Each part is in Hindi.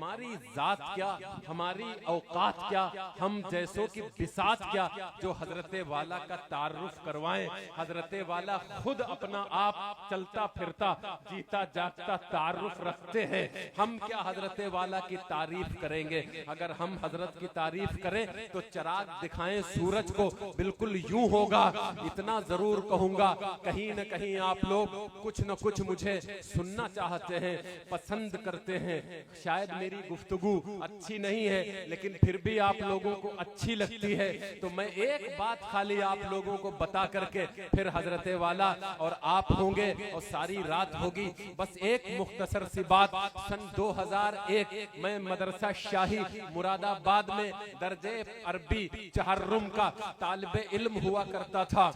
हमारी जात क्या, हमारी औकात क्या, हम जैसों की बिसात क्या, जो हजरत वाला का तारुफ करवाएं। हजरत वाला खुद अपना आप चलता फिरता जीता जागता तारुफ रखते हैं। हम क्या हजरत वाला की तारीफ करेंगे? अगर हम हजरत की तारीफ करें तो चिराग दिखाएं सूरज को, बिल्कुल यूं होगा। इतना जरूर कहूंगा, कहीं न कहीं आप लोग कुछ न कुछ मुझे सुनना चाहते हैं, पसंद करते हैं। शायद मेरी गुफ्तगू अच्छी नहीं है, लेकिन फिर भी आप लोगों को अच्छी लगती है। तो मैं एक बात खाली आप लोगों को बता करके फिर हजरत वाला और आप होंगे और सारी रात होगी। बस एक मुख्तसर सी बात। सन 2001 मैं मदरसा शाही मुरादाबाद में दर्जे अरबी चहर्रुम का तालिबे इल्म हुआ करता था।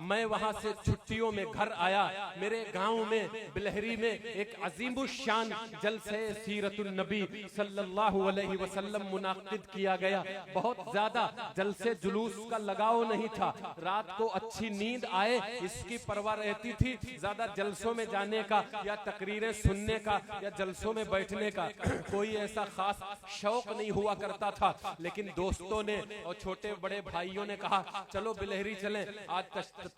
मैं वहां से छुट्टियों में घर आया। मेरे गांव में बिलहरी में एक अजीमुशान जलसे सीरतुन नबी सल्लल्लाहु अलैहि वसल्लम मुनाकिद किया गया। बहुत ज्यादा जलसे जुलूस का लगाव नहीं था। रात को अच्छी नींद आए इसकी परवाह रहती थी। ज्यादा जलसों में जाने का या तकरीरें सुनने का या जलसों में बैठने का कोई ऐसा खास शौक नहीं हुआ करता था। लेकिन दोस्तों ने और छोटे बड़े भाइयों ने कहा चलो बिलहरी चलें, आज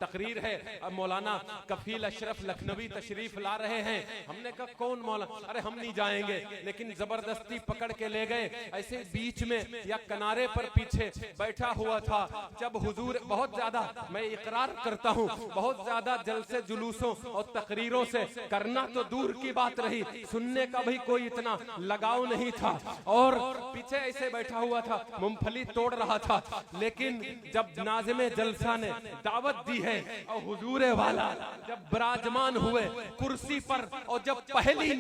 तकरीर है, अब मौलाना कफील अशरफ लखनवी तशरीफ ला रहे हैं। हमने कहा कौन मौलाना? अरे हम नहीं जाएंगे। लेकिन जबरदस्ती पकड़ के ले गए। ऐसे बीच में या किनारे पर पीछे बैठा हुआ था। जब हुजूर बहुत ज्यादा, मैं इकरार करता हूँ, बहुत ज्यादा जलसे जुलूसों और तकरीरों से करना तो दूर की बात रही, सुनने का भी कोई इतना लगाव नहीं था। और पीछे ऐसे बैठा हुआ था, मूंगफली तोड़ रहा था। लेकिन जब नाज़िमे जलसा ने दावत दी है और हुजूर वाला जब विराजमान हुए कुर्सी पर और जब पहली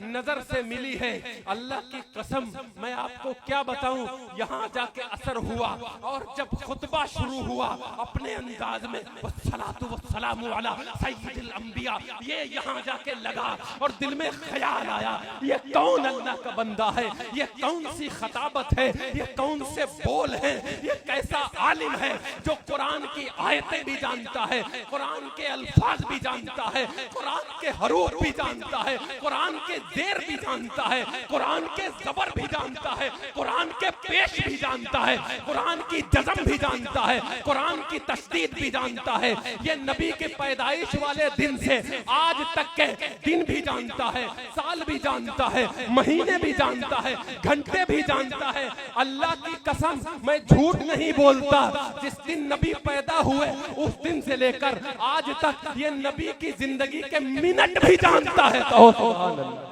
नजर से मिली है, अल्लाह की कसम मैं आपको क्या बताऊं, यहाँ जाके असर हुआ। और जब खुतबा शुरू हुआ अपने अंदाज में वस्सलातु वस्सलामु अला सय्यिदिल अंबिया, ये यहाँ जाके लगा और दिल में ख्याल आया ये कौन अल्लाह का बंदा है, ये कौन सी खताबत है, ये कौन से बोल हैं, ये कैसा आलिम है जो कुरान की आयतें भी जानता है, कुरान के अल्फाज भी जानता है, कुरान के हरूफ भी जानता है, कुरान के जेर भी जानता है, कुरान के जबर भी जानता है, कुरान के पेश भी जानता है, कुरान की जज़म भी जानता है, कुरान की तशदीद भी जानता है। ये नबी के पैदाइश वाले दिन से आज तक के दिन भी जानता है, साल भी जानता है, महीने भी जानता है, घंटे भी जानता है। अल्लाह की कसम मैं झूठ नहीं बोलता, जिस दिन नबी पैदा हुए उस दिन से लेकर आज तक ये नबी की जिंदगी के मिनट भी जानता है। तो सुभान अल्लाह।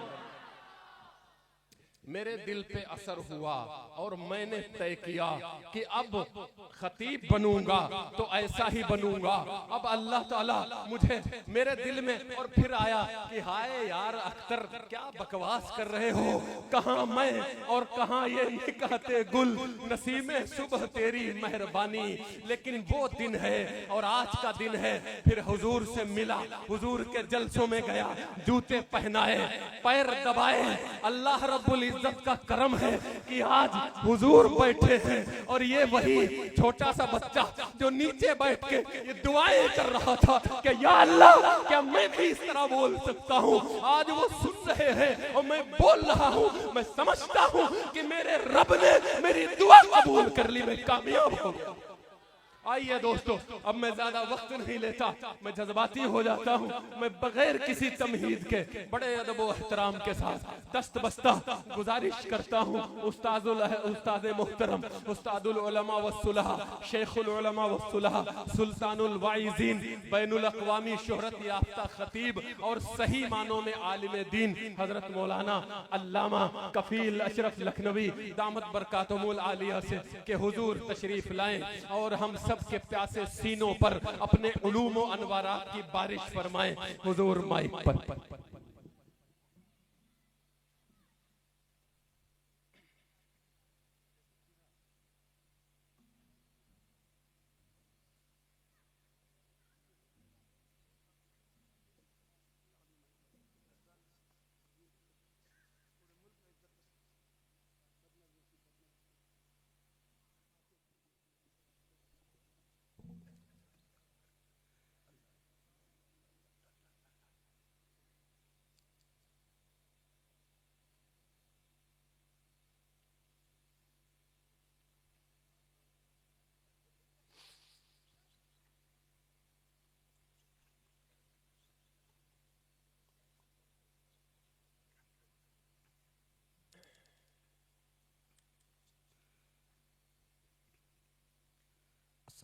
मेरे दिल पे असर हुआ और मैंने तय किया कि अब खतीब बनूंगा तो ऐसा ही बनूंगा। अब अल्लाह ताला मुझे मेरे दिल में और फिर आया कि हाय यार अख्तर क्या बकवास कर रहे हो, कहाँ मैं और कहाँ ये कहते गुल, नसीमे सुबह तेरी मेहरबानी। लेकिन वो दिन है और आज का दिन है। फिर हुजूर से मिला, हुजूर के जलसों में गया, जूते पहनाए, पैर दबाए। अल्लाह रब्बुल इज्जत का करम है कि आज हुजूर बैठे हैं और ये वही छोटा सा बच्चा जो नीचे बैठ के ये दुआएं कर रहा था कि या अल्लाह क्या मैं भी इस तरह बोल सकता हूँ, आज वो सुन रहे हैं और मैं बोल रहा हूँ। मैं समझता हूँ कि मेरे रब ने मेरी दुआ कबूल कर ली, मैं कामयाब हो गया। आइए दोस्तों, अब मैं ज्यादा वक्त नहीं लेता, मैं जज्बाती हो जाता हूँ। मैं बगैर किसी तमहीद के बड़े अदब व एहतराम के साथ दस्त बस्ता गुजारिश करता हूँ उस्ताद मोहतरम, उस्तादुल उलमा व सुलह, शेखुल उलमा व सुलह, सुल्तानुल वाइज़ीन, बैनुल अक़वामी शोहरत याफ्ता खतीब और सही मानों में आलिम दीन हजरत मौलाना अल्लामा कफील अशरफ लखनवी दामत बरकातुहुल आलिया से के हुजूर तशरीफ लाएं और हम सब के प्यासे सीनों पर अपने उलूम व अनवारात की बारिश फरमाएं। हुजूर माइक पर।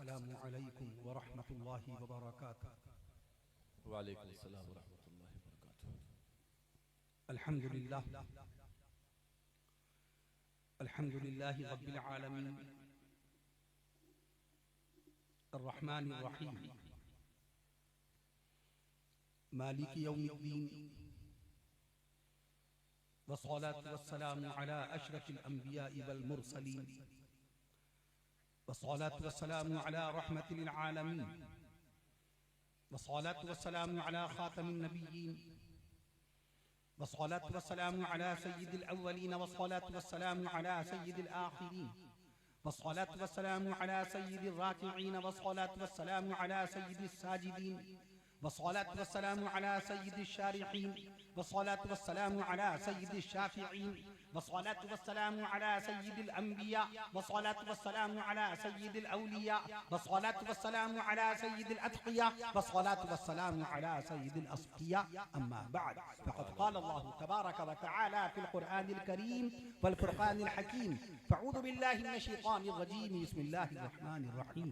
अस्सलामु अलैकुम व रहमतुल्लाहि व बरकातुहू। वालेकुम अस्सलाम व रहमतुल्लाहि व बरकातुहू। अल्हम्दुलिल्लाह अल्हम्दुलिल्लाहि रब्बिल आलमीन अर्रहमानिर रहीम मालिकि यौमिद्दीन वस्सलातु वस्सलामु अला अशरफिल अंबियाइ वल मुरसलीन वस्सलातु वस्सलामु अला रहमतिल लिल आलमीन वस्सलातु वस्सलामु अला खातमिन नबिय्यीन वस्सलातु वस्सलामु अला सय्यिदिल अव्वलीन वस्सलातु वस्सलामु अला सय्यिदिल आखिरीन वस्सलातु वस्सलामु अला सय्यिदिर राकिईन वस्सलातु वस्सलामु अला सय्यिदिस साजिदीन वस्सलातु वस्सलामु अला सय्यिदिश शारिहीन वस्सलातु वस्सलामु अला सय्यिदिश शाफिईन वस्सलातु वस्सलामु अला सय्यिदिल अंबिया वस्सलातु वस्सलामु अला सय्यिदिल औलिया वस्सलातु वस्सलामु अला सय्यिदिल अत्क़िया वस्सलातु वस्सलामु अला सय्यिदिल अस्क़िया अम्मा बअद फ़क़द क़ाल अल्लाहु तबारक व तआला फ़िल क़ुरआनिल करीम वल फ़ुरक़ानिल हकीम फ़अऊज़ु बिल्लाहि मिनश शैतानिर रजीम बिस्मिल्लाहिर रहमानिर रहीम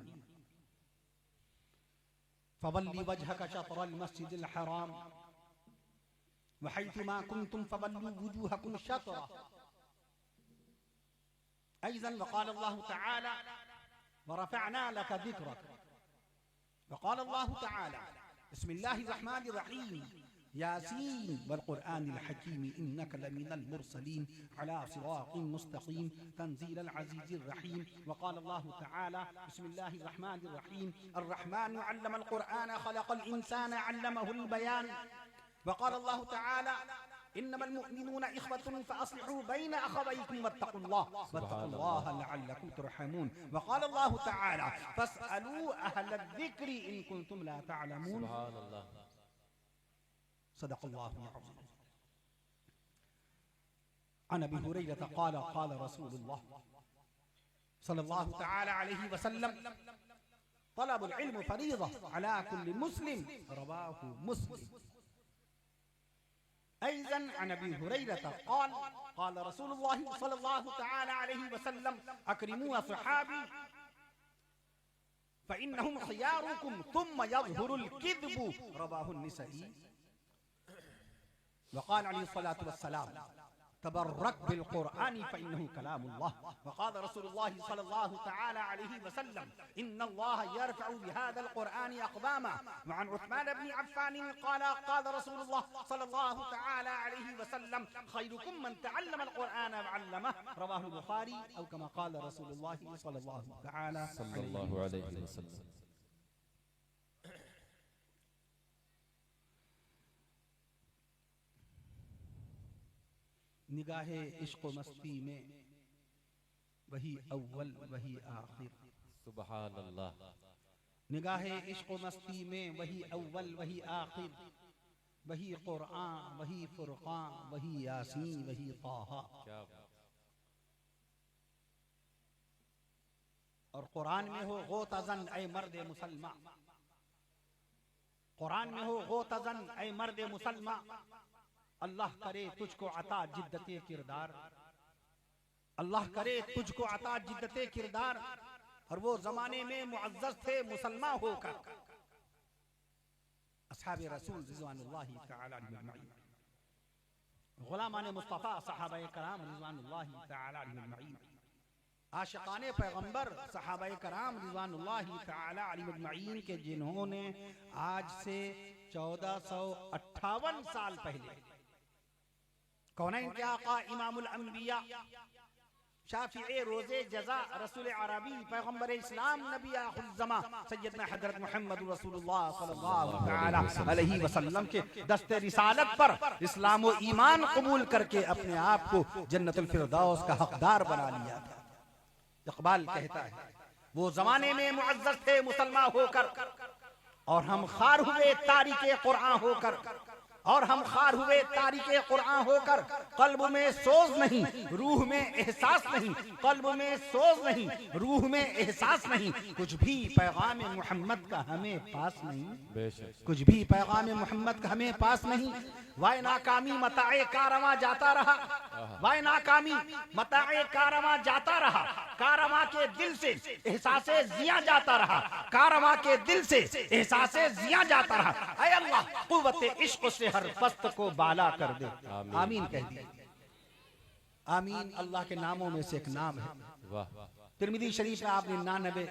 फ़वल्लि वजहक शत्रल मस्जिदिल हराम वहैथुमा कुन्तुम फ़वल्लू वुजूहकुम शत्रह। अयज़न वक़ाल अल्लाहु तआला वरफ़अना लक ज़िक्रक वक़ाल अल्लाहु तआला बिस्मिल्लाहिर रहमानिर रहीम यासीन वल क़ुरआनिल हकीम इन्नक लमिनल मुरसलीन अला सिरातिन मुस्तक़ीम तंज़ीलल अज़ीज़िर रहीम वक़ाल अल्लाहु तआला बिस्मिल्लाहिर रहमानिर रहीम अर्रहमानु अल्लमल क़ुरआन ख़लक़ल इंसान अल्लमहुल बयान वक़ाल अल्लाहु तआला इन्नमल मुअमिनूना इख़्वतुन फ़अस्लिहू बैन अख़वैकुम वत्तक़ुल्लाह लअल्लकुम तुरहमून वक़ाल अल्लाहु तआला फ़स्अलू अहलल ज़िक्रि इन कुंतुम ला तअलमून। सुभानअल्लाह सदक़ल्लाहुल अज़ीम। अन अबी हुरैरह क़ाल क़ाल रसूलुल्लाह सल्लल्लाहु तआला अलैहि वसल्लम तलबुल इल्म फ़रीज़ह अला कुल्लि मुस्लिम रवाहु मुस्लिम। अयज़न अन अबी हुरैरह क़ाल क़ाल रसूलुल्लाह सल्लल्लाहु तआला अलैहि वसल्लम अक्रिमू अस्हाबी फ़इन्नहुम ख़ियारुकुम थुम्मा यज़हुरुल किज़्बु रवाहु निसाई। वक़ाल अलैहिस्सलातु वस्सलाम तबर्रक बिल क़ुरआन फ़इन्नहु कलामुल्लाह वक़ाल रसूलुल्लाह सल्लल्लाहु तआला अलैहि वसल्लम इन्नल्लाह यरफ़उ बिहाज़ल क़ुरआन अक़वामा वअन उस्मान इब्न अफ़्फ़ान क़ाल क़ाल रसूलुल्लाह सल्लल्लाहु तआला अलैहि वसल्लम ख़ैरुकुम मन तअल्लमल क़ुरआन व अल्लमह रवाहुल बुख़ारी औ कमा क़ाल रसूलुल्लाह सल्लल्लाहु तआला अलैहि वसल्लम। निगाहे इश्क़ मस्ती में वही अव्वल वही आखिर। सुभान अल्लाह। निगाहे इश्क़ मस्ती में वही अव्वल वही आखिर वही क़ुरआन वही फ़ुरक़ान वही यासीन वही ताहा। और क़ुरआन में हो गोतज़न ऐ मर्द मुसलमान क़ुरआन में हो गोतज़न ऐ मर्द मुसलमान अल्लाह करे तुझको अता जिद्दते किरदार अल्लाह करे तुझको अता जिद्दते किरदार। और वो जमाने में मुअज़्ज़ज़ थे मुसलमान होकर अस्हाब रसूल रिज़वानुल्लाहि तआला अलैहिम अजमईन गुलामान मुस्तफ़ा सहाबाए कराम रिज़वानुल्लाहि तआला अलैहिम अजमईन आशिक़ाने पैगंबर सहाबाए कराम रिज़वानुल्लाहि तआला अलैहिम अजमईन के जिन्होंने आज से 1458 साल पहले कौनैन के आका इमामुल अंबिया शाफिए रोज़े जज़ा रसूल अरबी पैगंबर इस्लाम नबी आखिर ज़मा सैयदना हज़रत मुहम्मद रसूलुल्लाह सल्लल्लाहु तआला अलैहि वसल्लम के दस्ते रिसालत पर इस्लाम व ईमान कबूल करके अपने आप को जन्नतुल फिरदौस का हकदार बना लिया था। इक़बाल कहता है वो जमाने में मुअज़्ज़ज़ थे मुसलमान होकर और हम खार हुए तारीके क़ुरआन होकर और हम खार हुए तारीके क़ुरआन होकर क़ल्ब में सोज नहीं रूह में एहसास नहीं क़ल्ब में सोज नहीं रूह में एहसास नहीं कुछ भी पैगाम मोहम्मद का हमें पास नहीं कुछ भी पैगाम मोहम्मद का हमें पास नहीं। वाय नाकामी मताए कारवां जाता रहा, वाय नाकामी मताए कारवां जाता रहा, कारवां के दिल से एहसासे जिया जाता रहा, कारवां के दिल से एहसासे जिया जाता रहा। ऐ अल्लाह कुव्वते इश्क से हर पस्त को बाला कर दे। आमीन कह दिए। आमीन अल्लाह के नामों में से एक नाम है। वाह। तिरमिज़ी शरीफ में आप 99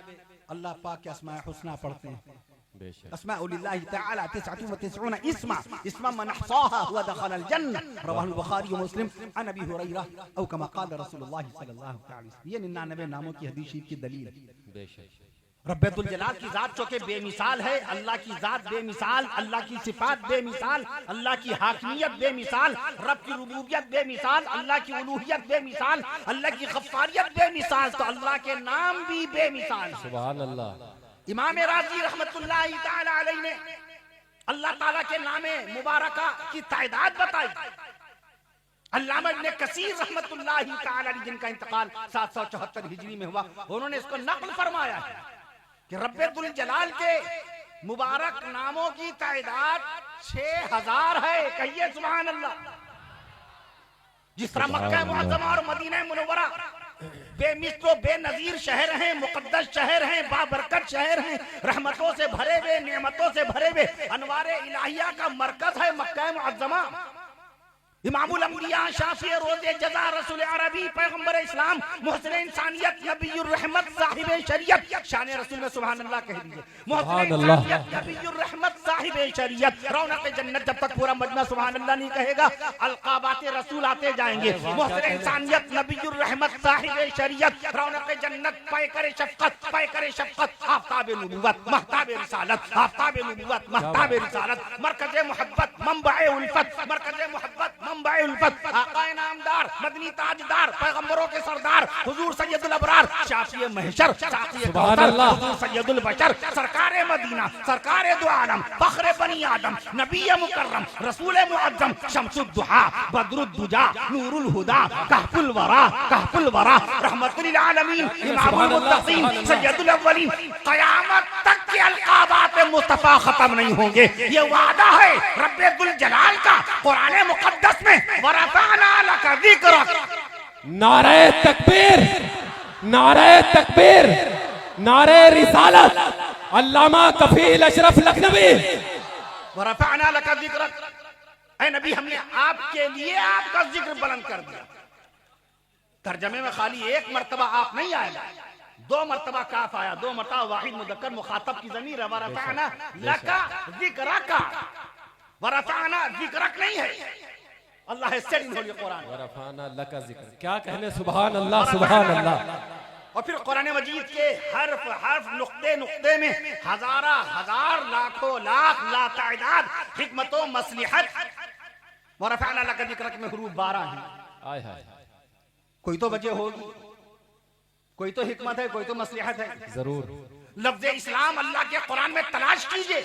अल्लाह पाक के अस्माए हुस्ना पढ़ते हैं। अस्माउलिल्लाहि तआला 99 इस्मा, इस्मा मन अहसाहा हुवा दखलल जन्नह, रवाहुल बुखारी व मुस्लिम अन अबी हुरैरा औ कमा क़ाल रसूलुल्लाह सल्लल्लाहु अलैहि वसल्लम। ये 99 नामों की हदीस शरीफ की दलील है। रब्बुल जलाल की जात जो के बेमिसाल है, अल्लाह की जात बेमिसाल, अल्लाह की सिफात बेमिसाल, अल्लाह की हाकिमियत बेमिसाल, रब की रुबूबियत बेमिसाल, अल्लाह की उलूहियत बेमिसाल, अल्लाह की गफ्फारियत बेमिसाल, तो अल्लाह के नाम भी बेमिसाल। सुभान अल्लाह। इमाम राज़ी रहमतुल्लाहि तआला अलैहि ने अल्लाह ताला के नामे मुबारका की तादाद बताई। अल्लामा इब्न कसीर रहमतुल्लाहि तआला अलैहि जिनका इंतकाल 774 हिजरी में हुआ, उन्होंने इसको नक़ल फरमाया है कि रब्बुल जलाल के मुबारक नामों की तादाद 6000 है। कहिए सुभान अल्लाह। जिस तरह मक्का मुअज़्ज़मा और मदीना मुनव्वरा बेमिस्लो बेनजीर शहर हैं, मुकद्दस शहर हैं, बाबरकत शहर हैं, रहमतों से भरे हुए, नेमतों से भरे हुए, अनवारे इलाहिया का मरकज है मक्का मुअज़्ज़मा। इमामुल अंबिया शाफी रोज़े जज़ा रसूल अरबी पैगंबर इस्लाम मुहसिन इंसानियत नबीयुर रहमत साहिब शरीयत। शान रसूल में सुभान अल्लाह कह दीजिए। मुहसिन इंसानियत नबीयुर रहमत साहिब शरीयत। रौनक जन्नत जब तक पूरा मजमा सुभान अल्लाह नहीं कहेगा अलकाबात रसूल आते जाएंगे। मुहसिन इंसानियत नबीयुर रहमत साहिब शरीयत। रौनक जन्नत पैकर शफकत, पैकर शफकत, आफताब नबुवत, महताब रिसालत, आफताब नबुवत, महताब रिसालत, मरकज़ मोहब्बत, मंबअ उल्फत, मरकज़ मोहब्बत, मंबअ उल्फत, आकाए नामदार, मदनी ताजदार, पैगंबरों के सरदार, हुजूर सैयदुल अबरार, शाफी महशर, साक़ी कौसर, हुजूर सैयदुल बशर, सरकारे मदीना, सरकारे दो आलम, फख्रे बनी आदम, नबी मुकर्रम, रसूल मुअज़्ज़म, शम्सुद दुहा, बदरुद दुजा, नूरुल हुदा, कहफुल वरा, कहफुल वरा, रहमतुल लिल आलमीन, इमामुल मुत्तक़ीन, सैयदुल अव्वलीन। क़यामत तक के अलक़ाबात मुस्तफ़ा खत्म नहीं होंगे। ये वादा है रब्बुल जलाल का कुरान मुक़द्दस में। वरफ़अना लका ज़िक्रक। नारे तकबीर, नारे तकबीर, नारे रिसालत, अल्लामा कफील अशरफ लखनवी। वरफ़अना लका ज़िक्रक। ऐ नबी हमने आपके लिए आपका जिक्र बुलंद कर दिया। तर्जमे में खाली एक मर्तबा आप नहीं आएगा, 2 मर्तबा काफ आया, 2 मर्तबा वाहिद मुदक्कर मुखातब की ज़मीर है। वरफ़अना लका ज़िक्रक, वरफ़अना ज़िक्रक नहीं है। अल्लाह से कुरान वरफ़अना लका ज़िक्र क्या कहने। सुभान अल्लाह, सुभान अल्लाह। और फिर कुरान मजीद के हर्फ हर्फ नुक्ते नुक्ते में हजारा हजार लाखों लाख लातादाद हिकमतों मसलिहत। वरफ़अना लका ज़िक्रक में हुरूफ 12 हैं। आय हाय, कोई तो वजह होगी, कोई तो हिकमत है, कोई तो मसलिहत है। जरूर लफ्ज़ इस्लाम अल्लाह के कुरान में तलाश कीजिए।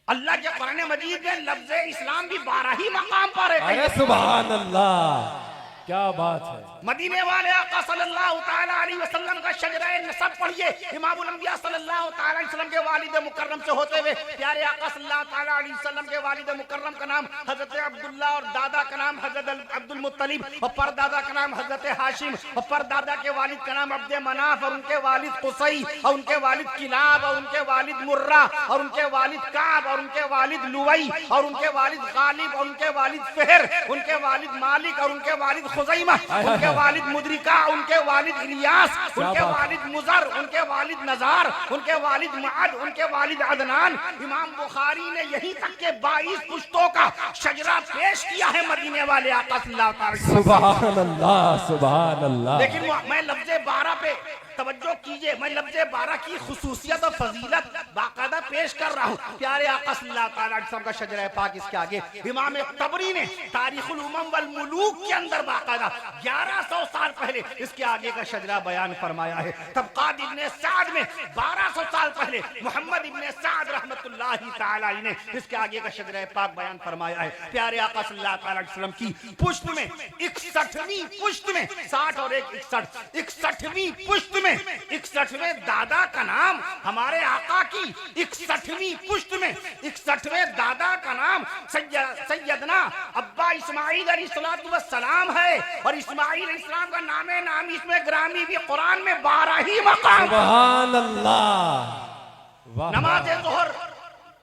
अल्लाह के कुरान मजीद में लफ्ज़ इस्लाम भी 12 ही मकाम पर है। अरे सुभान अल्लाह, क्या बात है। मदीने वाले आका सल्लल्लाहु तआला अलैहि वसल्लम का शजराए नसब पढ़िए। इमामुल अंबिया सल्लल्लाहु तआला अलैहि वसल्लम के वालिद मुकर्रम से होते हुए प्यारे आका सल्लल्लाहु तआला अलैहि वसल्लम के वालिद मुकर्रम का नाम हजरत अब्दुल्लाह और दादा का नाम हजरत अब्दुल मुत्तलिब और परदादा का नाम हजरत हाशिम और परदादा के वालिद का नाम अब्दे मनाफ और उनके वालिद कुसै और उनके वालिद किलाब और उनके वालिद मुर्रा और उनके वालिद काब और उनके वालिद लुवई और उनके वालिद गालिब और उनके वालिद फेहर, उनके वालिद मालिक और उनके वालिद खुज़ैमा, उनके वालिद मुद्रिका, उनके वालिद इलियास, उनके वालिद मुजर, उनके वालिद नजार, उनके वालिद मअद, उनके वालिद अदनान। इमाम बुखारी ने यहीं तक के 22 पुश्तों का शजरा पेश किया है मदीने वाले आका सल्लल्लाहु अलैहि वसल्लम। सुभान अल्लाह, सुभान अल्लाह। लेकिन मैं लफ्ज़ 12 पे तवज्जो कीजिए। मैं लफ्ज़ 12 की खुसूसियत और फजीलत बाकायदा पेश कर रहा हूँ। प्यारे आका सल्लल्लाहु अलैहि वसल्लम का शजरा पाक इसके आगे इमाम तबरी ने तारीखुल उमम वल मुलूक के अंदर बाकायदा 1100 साल पहले इसके आगे का शजरा बयान फरमाया है। तबक़ात इब्ने साद में 1200 साल पहले मोहम्मद इब्ने साद रहमतुल्लाहि तआला अलैहि ने इसके आगे का शजरा पाक बयान फरमाया है। प्यारे आका सल्लल्लाहु अलैहि वसल्लम की पुश्त में 61वीं पुश्त में 60 और 1 61 61वीं पुश्त में में 61वें दादा का नाम, हमारे आका की 61वीं पुश्त में 61वें दादा का नाम सैयदना अब्बा इस्माइल अलैहिस्सलाम है। और इस्माइल अलैहिस्सलाम का नामे नाम इसमें ग्रामी भी कुरान में 12 ही मकाम। सुभान अल्लाह।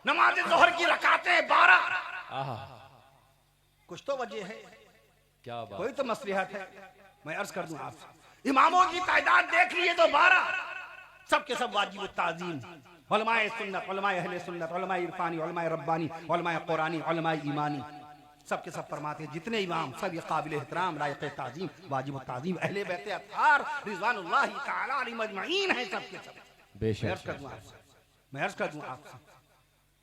नमाज जोहर की रकातें 12। कुछ तो वजह है, क्या बात। कोई तो मसलिहत है। मैं अर्ज कर दूं आपसे, इमामों की तादाद देख लीजिए तो 12, सबके सब वाजिब ताज़ीम, उलमाए सुन्नत, उलमाए अहले सुन्नत, उलमाए इरफानी, उलमाए रब्बानी, उलमाए कुरानी, उलमाए ईमानी, सबके सब फरमाते हैं जितने इमाम सब ये काबिल एहतराम, लायक ताज़ीम, वाजिब ताज़ीम, अहले बैत अत्हार रिज़वानुल्लाहि तआला अलैहिम अजमईन है सबके सब। मैं अर्ज कर दूं आपसे,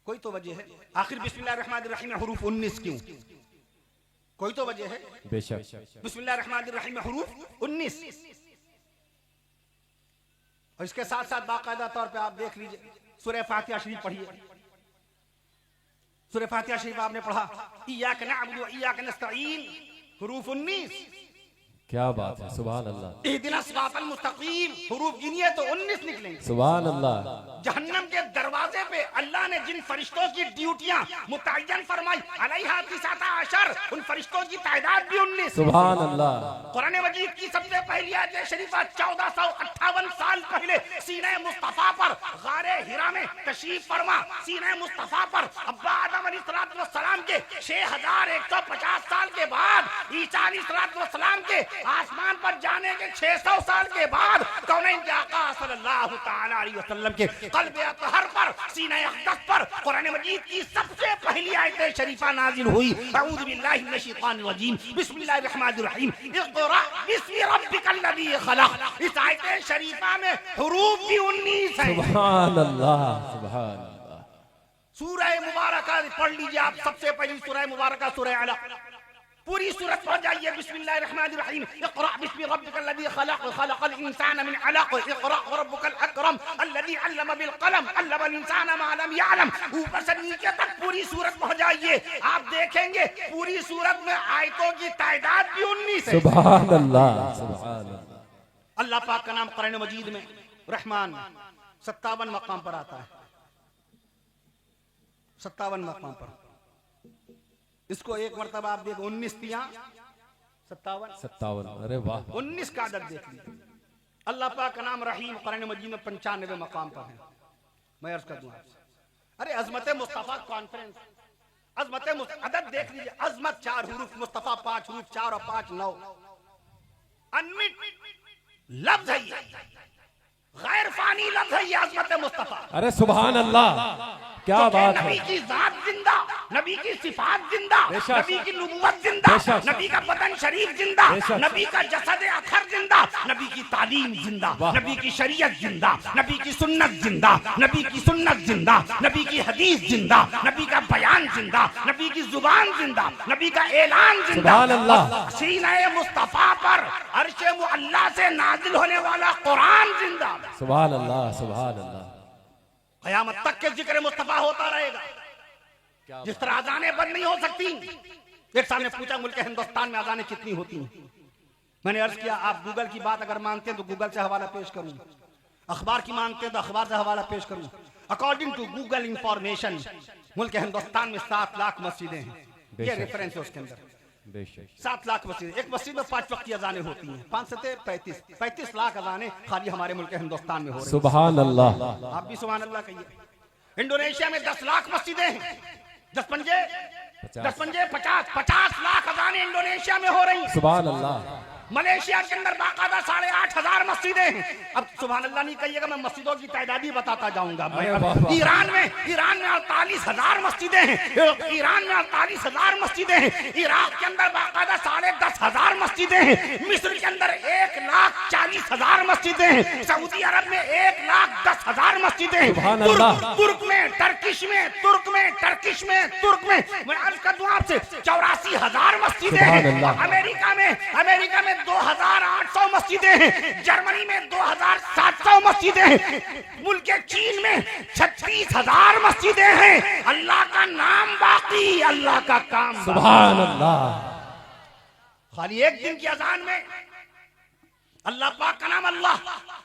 कोई तो वजह है। आखिर बिस्मिल्लाहिर्रहमानिर्रहीम में हुरूफ 19 क्यों? कोई तो वजह है। बेशक बिस्मिल्लाहिर्रहमानिर्रहीम में हुरूफ 19। और इसके साथ साथ बाकायदा तौर पे आप देख लीजिए, सूरह फातिहा शरीफ पढ़िए। सूरह फातिहा शरीफ आपने पढ़ा, इय्याका नअबुदु व इय्याका नस्तईन, हुरूफ 19। क्या बात है, सुभान अल्लाह। इहदिना सिरातल मुस्तकीम, हुरूफ गिनिए तो 19 निकलेंगे। सुभान अल्लाह। जहन्नम के दरवाजे पे अल्लाह ने जिन फरिश्तों की ड्यूटियां मुतय्यन फरमाई, अलैहा 19, उन फरिश्तों की तादाद भी 19। सुभान अल्लाह। कुरान मजीद की सबसे पहली आयत शरीफा 1458 साल पहले सीने मुस्तफा पर गारे हिरा में तशरीफ फरमा। सीने मुस्तफा पर अब्बा आदम अलैहिस्सलाम के 6150 साल के बाद, ईसा अलैहिस्सलाम के आसमान पर जाने के 600 साल के बाद, कौनैन के आका सल्लल्लाहु तआला अलैहि वसल्लम के क़ल्ब अतहर पर, सीने अक़दस पर कुरान मजीद की सबसे पहली आयत शरीफा नाजिल हुई। अऊज़ु बिल्लाहि मिनश शैतानिर रजीम, बिस्मिल्लाहिर रहमानिर रहीम, इक़रा बिस्मि रब्बिकल लज़ी खलक़। इस आयत शरीफा में हुरूफ भी 19 है। सुभान अल्लाह, सुभान अल्लाह। सूरह मुबारका पढ़ लीजिए आप, सबसे पहली सूरह मुबारका सूरह अलक़, पूरी सूरत पढ़ जाइए। बिस्मिल्लाहिर्रहमानिर्रहीम, इक़रा बिस्मि रब्बिकल लज़ी खलक़, खलक़ल इंसान मिन अलक़, इक़रा रब्बुकल अकरम अल्लज़ी अल्लम बिल क़लम, अल्लमल इंसान मा लम यअलम। ऊपर से नीचे तक पूरी सूरत पढ़ जाइए, आप देखेंगे पूरी सूरत में आयतों की तादाद भी 19 है। सुभान अल्लाह, सुभान अल्लाह। अल्लाह पाक का नाम कुरान मजीद में रहमान 57 मकाम पर आता है, 57 मकाम पर। इसको एक मरतबा आप देखो, 19 तिया 57, अरे वाह, 19 का अदद देख लीजिए। अल्लाह पाक का नाम रहीम कुरान मजीद में 95 मकाम पर है। मैं अर्ज कर दूं आपसे, अरे अजमत मुस्तफा कॉन्फ्रेंस, अदद देख लीजिए। अजमत 4 हुरूफ, मुस्तफा 5 हुरूफ, 4 और 5 9। अनमिट लफ्ज है ये, गैर फानी लफ्ज है ये अजमत मुस्तफा। अरे सुभान अल्लाह, क्या बात है। नबी की जात जिंदा, नबी की सिफात जिंदा, नबी की नबुव्वत जिंदा, नबी का बदन शरीफ जिंदा, नबी का जसद अखर जिंदा, नबी की तालीम जिंदा, नबी की शरीयत जिंदा, नबी की सुन्नत जिंदा, नबी की सुन्नत जिंदा, नबी की हदीस जिंदा, नबी का बयान जिंदा, नबी की जुबान जिंदा, नबी का ऐलान जिंदा। सुभान अल्लाह। सीने मुस्तफा पर अर्शे मुअल्ला से नाजिल होने वाला कुरान जिंदा। सुभान अल्लाह, सुभान अल्लाह। क़यामत तक के जिक्र मुस्तफा होता रहेगा। जिस तरह अजानें बंद नहीं हो सकती। एक साहब ने पूछा मुल्क हिंदुस्तान में अजानें कितनी होती हैं? मैंने अर्ज किया, आप गूगल की बात अगर मानते हैं तो गूगल से हवाला पेश करूं, अखबार की मानते हैं तो अखबार से हवाला पेश करूं। अकॉर्डिंग टू गूगल इंफॉर्मेशन मुल्क हिंदुस्तान में 7 लाख मस्जिदें हैं। ये रेफरेंस है उसके अंदर। 7 लाख मस्जिद, एक मस्जिद में 5 वक्त की अजानें होती हैं। 5 सते 35 लाख अजानें खाली हमारे मुल्क हिंदुस्तान में हो रही हैं। सुभान अल्लाह। आप भी सुभान अल्लाह कहिए। इंडोनेशिया में 10 लाख मस्जिदें हैं। 10 पंजे 50 लाख अजानें इंडोनेशिया में हो रही हैं। सुभान अल्लाह। मलेशिया के अंदर बाकायदा 8,500 मस्जिदें हैं। अब सुभान अल्लाह नहीं कहिएगा, मैं मस्जिदों की तादादी बताता जाऊंगा। ईरान में 48,000 मस्जिदें हैं। ईरान में 48,000 मस्जिदें हैं। इराक के अंदर बाकायदा 10,500 मस्जिदें हैं। मिस्र के अंदर 1,40,000 मस्जिदें हैं। सऊदी अरब में 1,10,000 मस्जिदें हैं। तुर्क में, टर्किश में मैं अर्ज कर दूं आपसे 84,000 मस्जिदें हैं। अमेरिका में 2,800 मस्जिदें हैं। जर्मनी में 2,700 मस्जिदें हैं। मुल्क चीन में 36,000 मस्जिदें हैं। अल्लाह का नाम बाकी, अल्लाह का काम। सुभान अल्लाह। खाली एक दिन की अजान में अल्लाह पाक का नाम अल्लाह,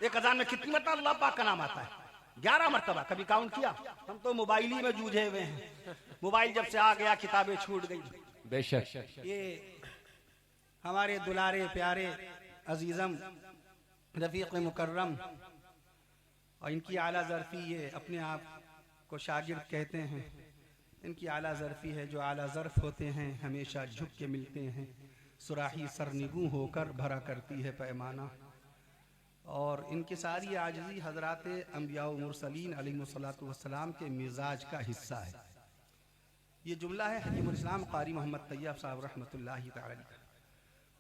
एक अजान में कितनी मरतबा अल्लाह पाक का नाम आता है? 11 मरतबा। कभी काउंट किया? हम तो मोबाइल ही में जूझे हुए हैं। मोबाइल जब से आ गया किताबें छूट गई। बेशक ये हमारे दुलारे प्यारे अजीजम रफीक मुकर्रम और इनकी आला ज़र्फ़ी, ये अपने आप को शागिर्द कहते हैं। इनकी आला ज़र्फ़ी है, जो आला ज़र्फ़ होते हैं हमेशा झुक के मिलते हैं। सुराही सरनिगू होकर भरा करती है पैमाना। और इनकी सारी आजिज़ी हज़रात अंबिया व मुरसलीन अलैहिमुस्सलातु वस्सलाम के मिजाज का हिस्सा है। ये जुमला है हकीमुल इस्लाम क़ारी मोहम्मद तैयब साहब रहमतुल्लाहि तआला अलैह।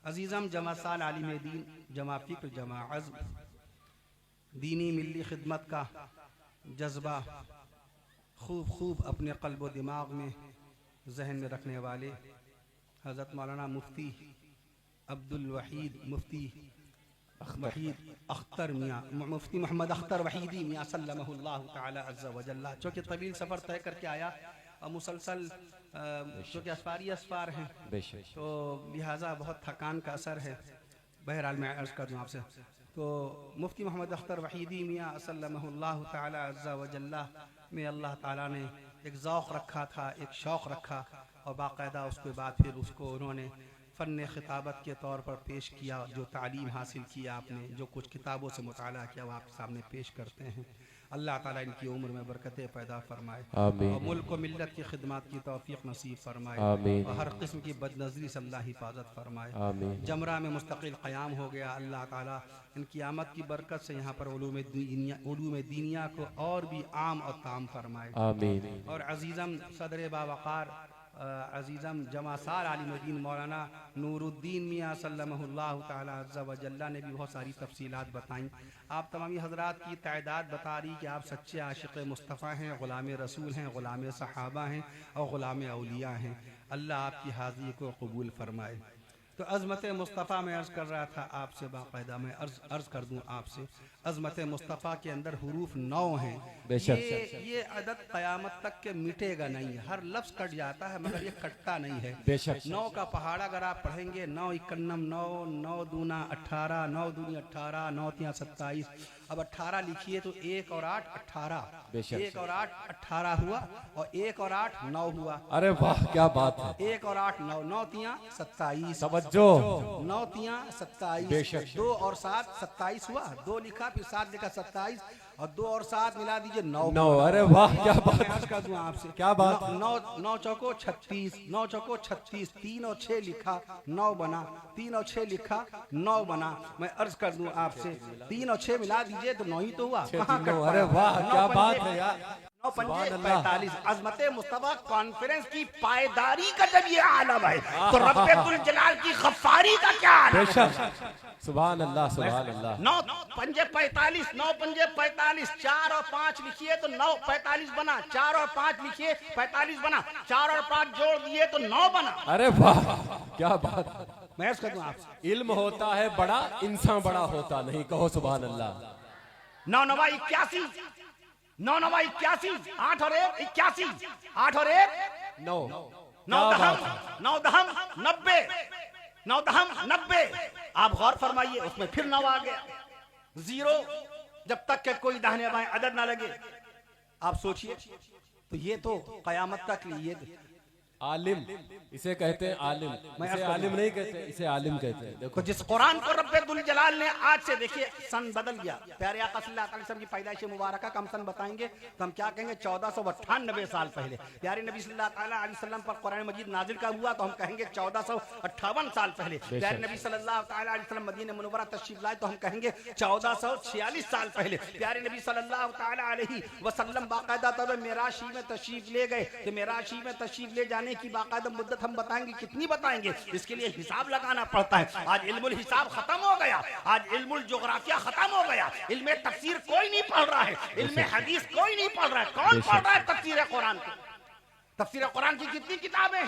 अजीज़म जमा साल आलिम दीन, जमा फ़िक्र, जमा अज़्म, दीनी मिल्ली खिदमत का जज्बा खूब अपने क़ल्ब व दिमाग में जहन में रखने वाले हज़रत मौलाना मुफ्ती अब्दुल वहीद मुफ्ती वहीद अख्तर मियाँ, मुफ्ती मोहम्मद अख्तर वहीदी मियाँ सल्लल्लाहु तआला अज़्ज़ा व जल्ला, जो कि तवील सफ़र तय करके आया और मुसलसल जो कि असफारी असफार हैं, तो लिहाजा बहुत थकान का असर है। बहरहाल मैं अर्ज़ कर दूँ आपसे, तो मुफ्ती मोहम्मद अख्तर वहीदी मियाँ सल्लल्लाहु तआला अज़्ज़ा व जल्ला में अल्लाह ताला ने एक ज़ौक़ रखा था, एक शौक़ रखा, और बाकायदा उसके बाद फिर उसको उन्होंने फ़न ख़िताबत के तौर पर पेश किया। जो तालीम हासिल किया आपने, जो कुछ किताबों से मुताला किया, वो आपके सामने पेश करते हैं। अल्लाह ताला इनकी उम्र में बरकतें पैदा फरमाए और मुल्क व मिल्लत की खिदमत की तौफ़ीक़ नसीब फरमाए और हर किस्म की बदनज़री से अल्लाह हिफाजत फरमाए। जमरा में मुस्तक़िल क़याम हो गया। अल्लाह ताला इनकी आमद की बरकत से यहाँ पर उलूम दीनिया को और भी आम और ताम फरमाए। और अज़ीज़म सदर बावक़ार अज़ीज़म जमासार आलिम मौलाना नूरुद्दीन मियाँ सल्लल्लाहु तआला अज़्ज़ा व जल्ला ने भी बहुत सारी तफसीलात बताईं। आप तमामी हज़रात की तादाद बता रही कि आप सच्चे आशिक़ मुस्तफ़ा हैं, ग़ुलाम रसूल हैं, ग़ुलाम सहाबा हैं और ग़ुलाम औलिया हैं। अल्लाह आपकी हाज़िरी को कबूल फरमाए। तो अज़मत मुस्तफ़ा में अर्ज़ कर रहा था आपसे, बाकायदा मैं अर्ज़ कर दूँ आपसे, अज़मत मुस्तफ़ा के अंदर हुरूफ 9 हैं। ये अदद क़यामत तक के मिटेगा नहीं है। हर लफ्ज़ कट जाता है मगर ये कटता नहीं है। 9 का पहाड़ा अगर आप पढ़ेंगे, 9 इक्कन्नम 9, 9 दूना 18, 9 दूनी 18, 9 तिया 27। अब 18 लिखिए तो 1 और 8 18, 1 और 8 18 हुआ और 1 और 8 9 हुआ। अरे वाह क्या बात है। 1 और 8 9, 9 तिया 27, समझो 9 तिया 27, 2 और 7 27 हुआ, 2 लिखा फिर 7 लिखा 27 और 2 और 7 मिला दीजिए 9। अरे वाह क्या बात कर दूं आपसे, क्या बात। 9 चौको 36, 9 चौको 36, 3 और 6 लिखा 9 बना, 3 और 6 लिखा 9 बना। मैं अर्ज कर दूं आपसे, 3 और 6 मिला दीजिए तो 9 ही तो हुआ। अरे वाह क्या बात है यार। 9 पंजे 45। अज़मत मुस्तफ़ा कॉन्फ्रेंस की पायदारी का जब ये आलम है तो रब्बुल जलाल की गफ्फारी का क्या आलम है। सुभान अल्लाह सुभान अल्लाह। 9 पंजे 45, 9 पंजे 45, 4 और 5 लिखिए तो 9 45 बना, 4 और 5 लिखिए 45 बना, 4 और 5 जोड़ दिए तो 9 बना। अरे वाह क्या बात। मैं कर दूं आपसे, इल्म होता है बड़ा, इंसान बड़ा होता नहीं। कहो सुभान अल्लाह। 9 9 81, 9 9 81, 8 और 1 81, 8 और 1 9, 9 दहम 9 दहम 90, 9 दहम 90। आप गौर फरमाइए, उसमें फिर 9 आ गया। 0 जब तक के कोई दाहिने बाएं अदद ना लगे। आप सोचिए, तो ये तो कयामत तक लिए आलिम इसे कहते हैं। आलिम इसे आलिम नहीं कहते, इसे आलिम कहते हैं। देखो जिस कुरान को रब्बुल जलाल ने आज से, देखिए सन बदल गया। प्यारे आका सल्लल्लाहु अलैहि वसल्लम की पैदाइश मुबारका का हम सन बताएंगे तो हम क्या कहेंगे 1498 साल पहले। प्यारे नबी सल्लल्लाहु अलैहि वसल्लम पर कुरान मजीद नाजिल का हुआ तो हम कहेंगे 1458 साल पहले। प्यारे नबी सल्लल्लाहु अलैहि वसल्लम मदीना मुनव्वरा तशरीफ लाए तो हम कहेंगे 1446 साल पहले। प्यारे नबी सल्लल्लाहु अलैहि वसल्लम बाकायदा तब मेराशी में तशरीफ ले गए तो मेराशी में तशरीफ ले जाने की बाकायदा मुद्दत हम बताएंगे, कितनी बताएंगे, इसके लिए हिसाब लगाना पड़ता है। आज इल्मुल हिसाब खत्म हो गया, आज इल्मुल जोग्राफिया खत्म हो गया। इल्मे तफसीर कोई नहीं पढ़ रहा है, इल्मे हदीस कोई नहीं पढ़ रहा है। कौन पढ़ रहा है तफसीर कुरान को? तफसीर कुरान की कितनी किताबें?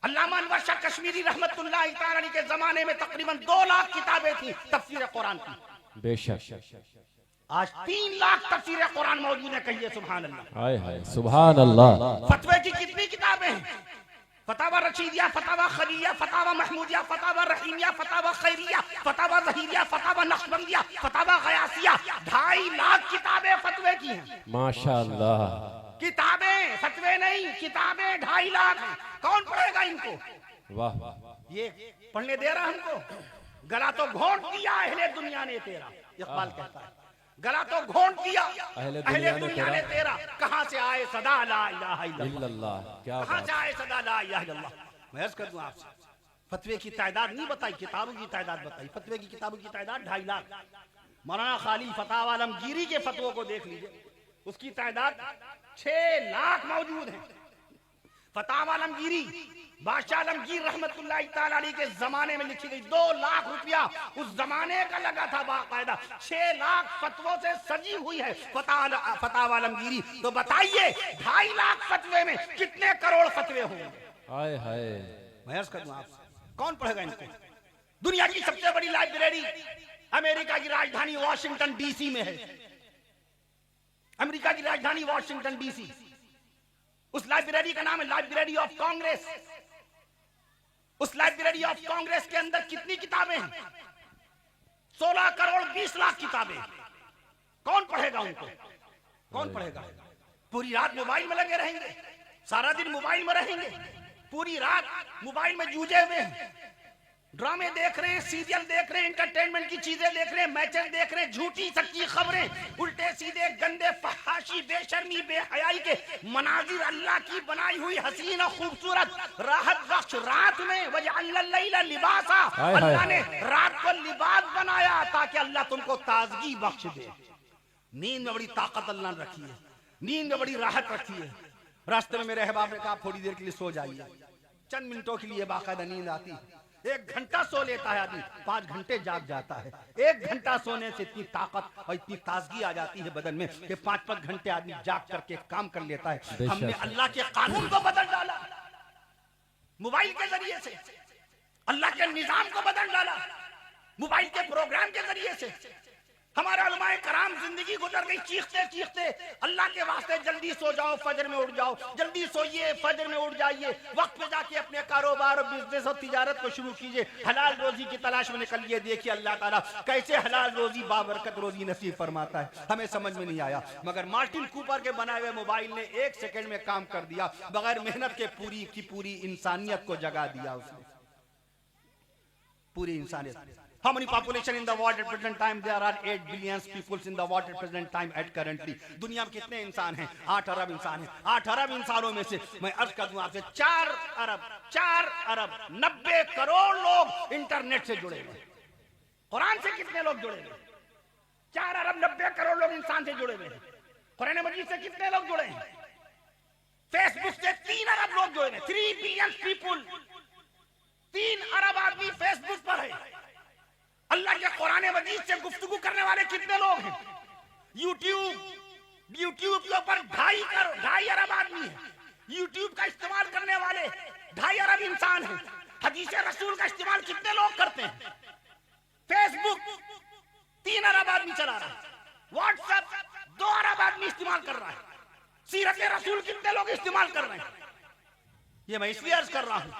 अल्लामा अनवर शाह कश्मीरी रहमतुल्लाह तआला अलैह के जमाने में तकरीबन 2 लाख किताबें थी तफसीर कुरान की। बेशक आज 3 लाख तफसीर कुरान मौजूद है। कहिए सुभान अल्लाह। हाय हाय सुभान अल्लाह। फतवे की कितनी किताबें हैं? फतावा रशीदिया, फतावा खलीलिया, फतावा महमूदिया, फतावा रहीमिया, फतावा खैरिया, फतावा ज़हीरिया, फतावा नक्शबंदिया, फतावा गयासिया, 2.5 लाख किताबें फतवे की हैं। माशाअल्लाह। किताबें, फतवे नहीं, किताबें 2.5 लाख। कौन पढ़ेगा इनको? वाह। ये पढ़ने दे रहा हमको? गला तो घोंट दिया अहले दुनिया ने तेरा, इकबाल कहता है, गला तो घोंट दिया अहले दुनिया ने तेरा। कहां से आए सदा ला इलाहा इल्लल्लाह, कहां से आए सदा ला इलाहा इल्लल्लाह। मैं अर्ज कर दूं आपसे, फतवे की तादाद नहीं बताई, किताबों की तादाद बताई। फतवे की किताबों की तादाद 2.5 लाख। मौलाना खालिल फतावा आलमगीरी के फतवों को देख लीजिए, उसकी तादाद 6 लाख मौजूद है। फतावा आलमगीरी बादशाह आलमगीर रहमतुल्लाह तआला अलैह के जमाने में लिखी गई, 2 लाख रुपया उस जमाने का लगा था बाकायदा। 6 लाख फतवों से सजी हुई है फतावा आलमगीरी। तो बताइए 2.5 लाख फतवे में कितने करोड़ फतवे होंगे? हाय हाय। मैं अर्ज करूं आपसे, कौन पढ़ेगा इनको? दुनिया की सबसे बड़ी लाइब्रेरी अमेरिका की राजधानी वॉशिंगटन डीसी में है। अमेरिका की राजधानी वॉशिंगटन डीसी, उस लाइब्रेरी का नाम है लाइब्रेरी ऑफ कांग्रेस। उस लाइब्रेरी ऑफ कांग्रेस के अंदर कितनी किताबें हैं? 16 करोड़ 20 लाख किताबें। कौन पढ़ेगा उनको? कौन पढ़ेगा? पूरी रात मोबाइल में लगे रहेंगे, सारा दिन मोबाइल में रहेंगे, पूरी रात मोबाइल में जूझे हुए हैं, ड्रामे देख रहे हैं, सीरियल देख रहे हैं, एंटरटेनमेंट की चीजें देख रहे हैं, मैचेस देख रहे हैं, झूठी सच्ची खबरें, उल्टे सीधे गंदे फहाशी बेशर्मी बेहयाई के मनाजिर, अल्लाह की बनाई हुई हसीन और खूबसूरत राहत बख्श रात में वजअलल लैला लिबासा, अल्लाह ने रात को लिबास बनाया ताकि अल्लाह तुमको ताजगी बख्श दे। नींद में बड़ी ताकत अल्लाह ने रखी है, नींद में बड़ी राहत रखी है। रास्ते में मेरे अहबाब ने कहा थोड़ी देर के लिए सो जाइए, चंद मिनटों के लिए बाकायदा नींद आती है। 1 घंटा सो लेता है आदमी, 5 घंटे जाग जाता है। 1 घंटा सोने से इतनी ताकत और इतनी ताजगी आ जाती है बदन में कि 5-5 घंटे आदमी जाग करके काम कर लेता है। हमने अल्लाह के कानून को बदल डाला, मोबाइल के जरिए से अल्लाह के निजाम को बदल डाला, मोबाइल के प्रोग्राम के जरिए से। हमारे उलमाए कराम जिंदगी गुजर गई चीखते चीखते, अल्लाह के वास्ते जल्दी सो जाओ, फजर में उठ जाओ, जल्दी सोइए, फजर में उठ जाइए, वक्त पे जाके अपने कारोबार और बिजनेस और तिजारत को शुरू कीजिए, हलाल रोजी की तलाश में निकलिए। देखिए अल्लाह ताला कैसे हलाल रोजी बाबरकत रोजी नसीब फरमाता है। हमें समझ में नहीं आया, मगर मार्टिन कूपर के बनाए हुए मोबाइल ने 1 सेकंड में काम कर दिया, बगैर मेहनत के पूरी की पूरी इंसानियत को जगा दिया उसने, पूरी इंसानियत। How many population in the world at present time? There are 8 billion people in the world at present time at currently. दुनिया में कितने इंसान हैं? 8 अरब इंसान हैं। 8 अरब इंसानों में से मैं अर्ज कर दूं आपसे 4 अरब 90 करोड़ लोग इंटरनेट से जुड़े हुए। कुरान से कितने लोग जुड़े हुए? 4 अरब 90 करोड़ लोग इंसान से जुड़े हुए। कुरान मजीद से कितने लोग जुड़े हैं? फेसबुक से 3 अरब लोग जुड़े हैं। 3 बिलियन पीपुल, 3 अरब आदमी फेसबुक पर है। अल्लाह के कुरान मजीद से गुफ्तगू करने वाले कितने लोग हैं? यूट्यूब के ऊपर 2.5 अरब आदमी है। यूट्यूब का इस्तेमाल करने वाले 2.5 अरब इंसान हैं। हदीस रसूल का इस्तेमाल कितने लोग करते हैं? फेसबुक 3 अरब आदमी चला रहा है, व्हाट्सएप 2 अरब आदमी इस्तेमाल कर रहा है, सीरत रसूल कितने लोग इस्तेमाल कर रहे हैं? ये मैं इसलिए अर्ज कर रहा हूं,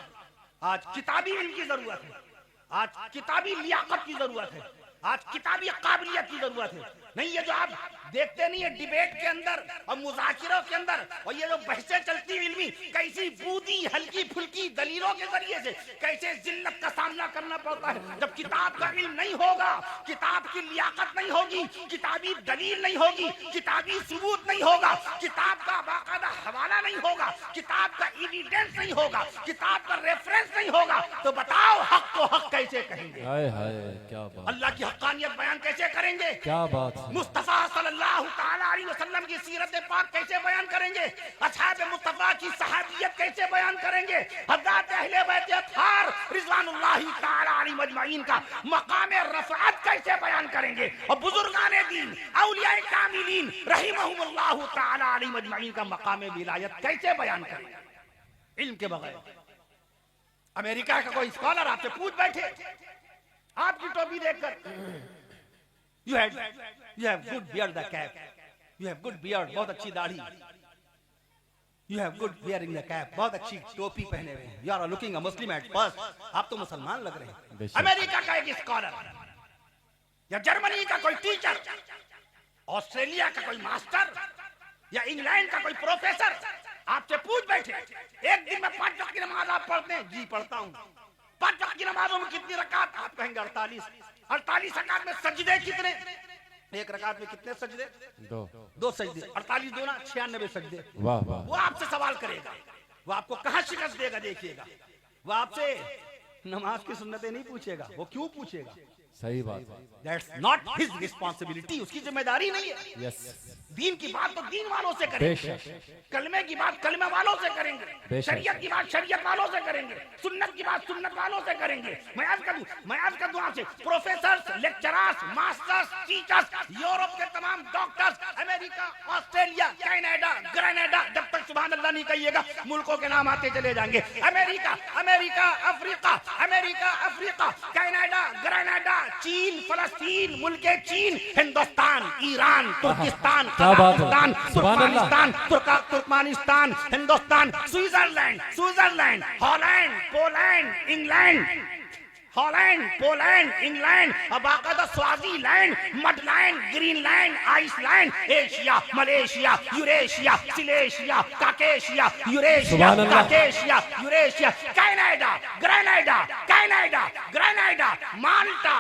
आज किताबी इल्म की जरूरत है, आज किताबी लियाकत की जरूरत है, आज किताबी काबिलियत की जरूरत है। नहीं ये जो आप देखते नहीं है डिबेट के अंदर और मुज़ाकिरों के अंदर, और ये जो बहसें चलती इल्मी, कैसी बूदी हल्की फुल्की दलीलों के जरिए से कैसे जिल्लत का सामना करना पड़ता है। जब किताब का इल्म नहीं होगा, किताब की लियाकत नहीं होगी, किताबी दलील नहीं होगी, किताबी सबूत नहीं होगा, किताब का बाकायदा हवाला नहीं होगा, किताब का एविडेंस नहीं होगा, किताब का रेफरेंस नहीं होगा, तो बताओ हक को हक कैसे कहेंगे? हाय हाय क्या बात, अल्लाह की हक्कानियत बयान कैसे करेंगे? क्या बात, मुस्तफा सल्लल्लाहु तआला अलैहि वसल्लम की सीरत पाक कैसे बयान करेंगे? असहाब मुस्तफा की सहाबियत कैसे बयान करेंगे? हज़रत अहले बैत अत्हार रिज़वानुल्लाहि तआला अलैहिम अजमईन का मकाम रफ़अत कैसे बयान करेंगे? और बुजुर्गाने दीन औलियाए कामिलीन रहिमहुमुल्लाहु तआला अलैहिम अजमईन का मकाम विलायत कैसे बयान करेंगे इल्म के बगैर? अमेरिका का कोई स्कॉलर आपसे पूछ बैठे, आपकी टोपी देखकर, You have good beard, the cap. You have good beard, बहुत अच्छी दाढ़ी। You have good wearing the cap. बहुत अच्छी टोपी पहने हुए हैं. You are looking a Muslim at first. आप तो मुसलमान लग रहे हैं. अमेरिका का एक स्कॉलर या जर्मनी का कोई टीचर, ऑस्ट्रेलिया का कोई मास्टर या इंग्लैंड का कोई प्रोफेसर आपसे पूछ बैठे एक दिन में 5 वक्त की नमाज आप पढ़ते हैं? जी पढ़ता हूँ. 5 वक्त की नमाजों में कितनी रकात? आप कहेंगे 48. 48 रकात में सजदे कितने? एक रकात में कितने सजदे? 2 सजदे. 48 2 ना 96 सजदे. वाह वाह. वो आपसे सवाल करेगा, वो आपको कहाँ शिकस्त देगा? देखिएगा, वो आपसे नमाज की सुन्नतें नहीं पूछेगा. वो क्यों पूछेगा? सही बात. That's not his responsibility. उसकी जिम्मेदारी नहीं है. यस. दीन की बात तो दीन वालों से करेंगे, कलमे की बात कलमे वालों से करेंगे, शरीयत की बात शरीयत वालों से करेंगे, सुन्नत की बात सुन्नत वालों से करेंगे. मैं आज कर दूं आपसे, professors, lecturers, masters, teachers, Europe के तमाम doctors, America, Australia, Canada, Grenada, जब तक सुभान अल्लाह नहीं कहिएगा मुल्कों के नाम आते चले जाएंगे. अमेरिका, अफ्रीका, कनाडा, ग्रेनाडा, चीन, फलस्तीन, मुल्क चीन, Hindustan, Iran, Turkistan, Kazakhstan, Turkmenistan, Hindustan, Switzerland, Poland, England, बाकायदा Swaziland, Mudland, Greenland, Iceland, Asia, Malaysia, Eurasia, Silesia, Caucasia, Eurasia, Grenada, Malta,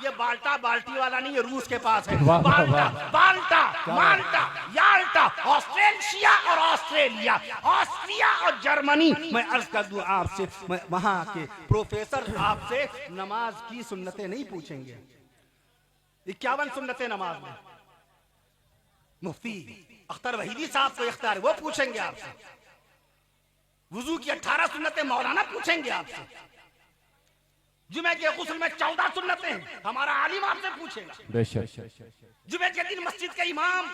ये बाल्टी वाला नहीं, ये रूस के पास है. माल्टा, याल्टा, ऑस्ट्रेलिया और जर्मनी. मैं अर्ज कर दूं आपसे, वहां के प्रोफेसर आपसे नमाज की सुन्नतें नहीं पूछेंगे. 51 सुन्नतें नमाज में मुफ्ती अख्तर वहीदी साहब को इख्तियार, वो पूछेंगे आपसे. वुजू की 18 सुन्नतें मौलाना पूछेंगे आपसे. जुमे के गुस्ल में 14 सुन्नतें हैं, हमारा आलिम आपसे पूछेगा. जुमे के दिन मस्जिद के इमाम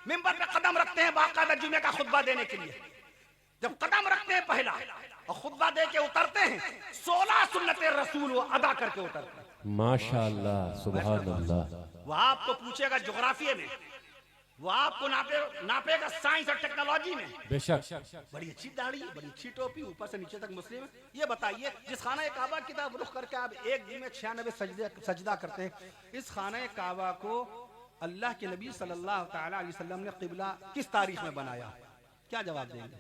मिंबर पे कदम रखते हैं बाकायदा जुमे का खुतबा देने के लिए. जब कदम रखते हैं पहला और खुतबा दे के उतरते हैं, 16 सुन्नतें रसूल वो अदा करके उतरते हैं. माशाअल्लाह, सुभान अल्लाह. वो आपको पूछेगा ज्योग्राफी में, वो आपको नापेगा साइंस और टेक्नोलॉजी में. बेशक. बड़ी अच्छी दाढ़ी, बड़ी अच्छी टोपी, ऊपर से नीचे तक मुस्लिम है. ये बताइए, जिस खाना काबा की तरफ रुख करके आप एक दिन में 96 सजदा करते हैं, इस खाना काबा को अल्लाह के नबी सल्लल्लाहु अलैहि वसल्लम ने किबला किस तारीख में बनाया? क्या जवाब देंगे?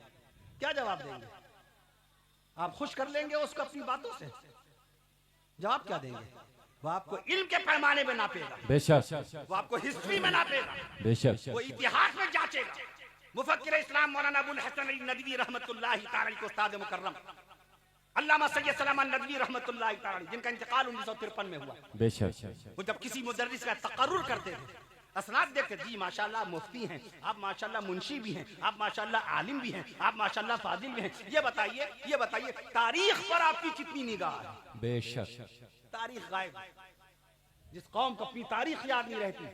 आप खुश कर लेंगे उसको अपनी बातों से? जवाब क्या देंगे? वो आपको इल्म के पैमाने में नापेगा. बेशक. वो आपको हिस्ट्री में नापेगा. बेशक. वो इतिहास में जांचेगा. मुफक्किर इस्लाम मौलाना अबुल हसन अली नदवी रहमतुल्लाहि तआला अलैहि, उस्ताद मुकर्रम अल्लामा सैयद सलामान नदवी रहमतुल्लाहि तआला अलैहि, जिनका इंतकाल 1953 में हुआ. बेशक. वो जब किसी मुदर्रिस का तकर्रुर करते थे, असनाद देखते, जी माशाल्लाह मुफ्ती हैं आप, माशाल्लाह मुंशी भी हैं आप, माशाल्लाह आलिम भी हैं आप, माशाल्लाह फाजिल भी हैं. ये बताइए तारीख पर आपकी कितनी निगाह है? बेशक. तारीख गायब. जिस कौम को अपनी तारीख याद नहीं रहती,